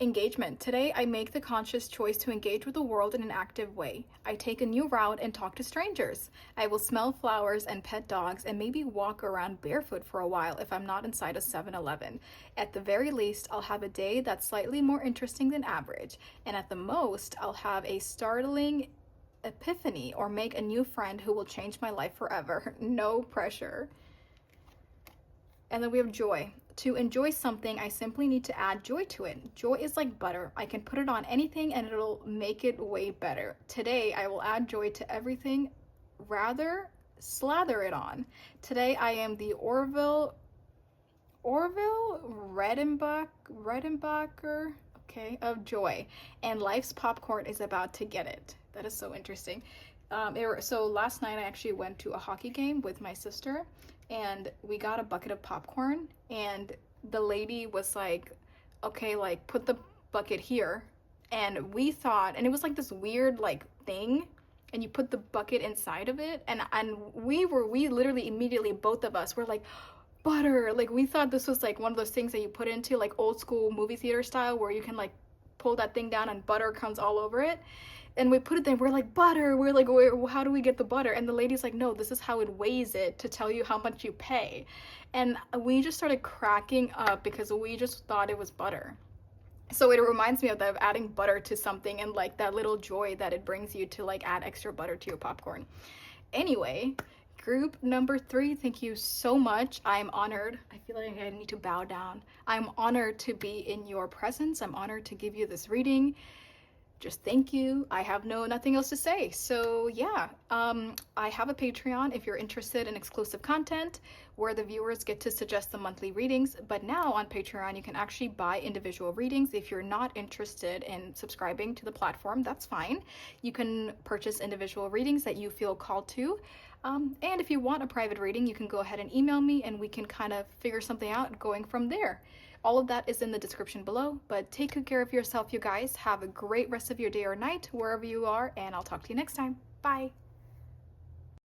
Engagement. Today, I make the conscious choice to engage with the world in an active way. I take a new route and talk to strangers. I will smell flowers and pet dogs and maybe walk around barefoot for a while if I'm not inside a 7-Eleven. At the very least, I'll have a day that's slightly more interesting than average. And at the most, I'll have a startling epiphany or make a new friend who will change my life forever. No pressure. And then we have joy. To enjoy something, I simply need to add joy to it. Joy is like butter. I can put it on anything and it'll make it way better. Today, I will add joy to everything, rather slather it on. Today, I am the Orville Redenbacher. okay, of joy, and life's popcorn is about to get it. That is so interesting. So last night I actually went to a hockey game with my sister, and we got a bucket of popcorn, and the lady was like, okay, like put the bucket here. And we thought, and it was like this weird like thing, and you put the bucket inside of it, and we literally immediately, both of us were like, butter. Like we thought this was like one of those things that you put into like old school movie theater style, where you can like pull that thing down and butter comes all over it. And we put it there, we're like, butter. We're like, how do we get the butter? And the lady's like, no, this is how it weighs it to tell you how much you pay. And we just started cracking up because we just thought it was butter. So it reminds me of that, of adding butter to something, and like that little joy that it brings you to like add extra butter to your popcorn. Anyway, group number 3, thank you so much. I'm honored. I feel like I need to bow down. I'm honored to be in your presence. I'm honored to give you this reading. Just thank you. I have nothing else to say. So yeah, I have a Patreon if you're interested in exclusive content where the viewers get to suggest the monthly readings. But now on Patreon, you can actually buy individual readings. If you're not interested in subscribing to the platform, that's fine. You can purchase individual readings that you feel called to. And if you want a private reading, you can go ahead and email me, and we can kind of figure something out going from there. All of that is in the description below, but take good care of yourself, you guys. Have a great rest of your day or night, wherever you are, and I'll talk to you next time. Bye.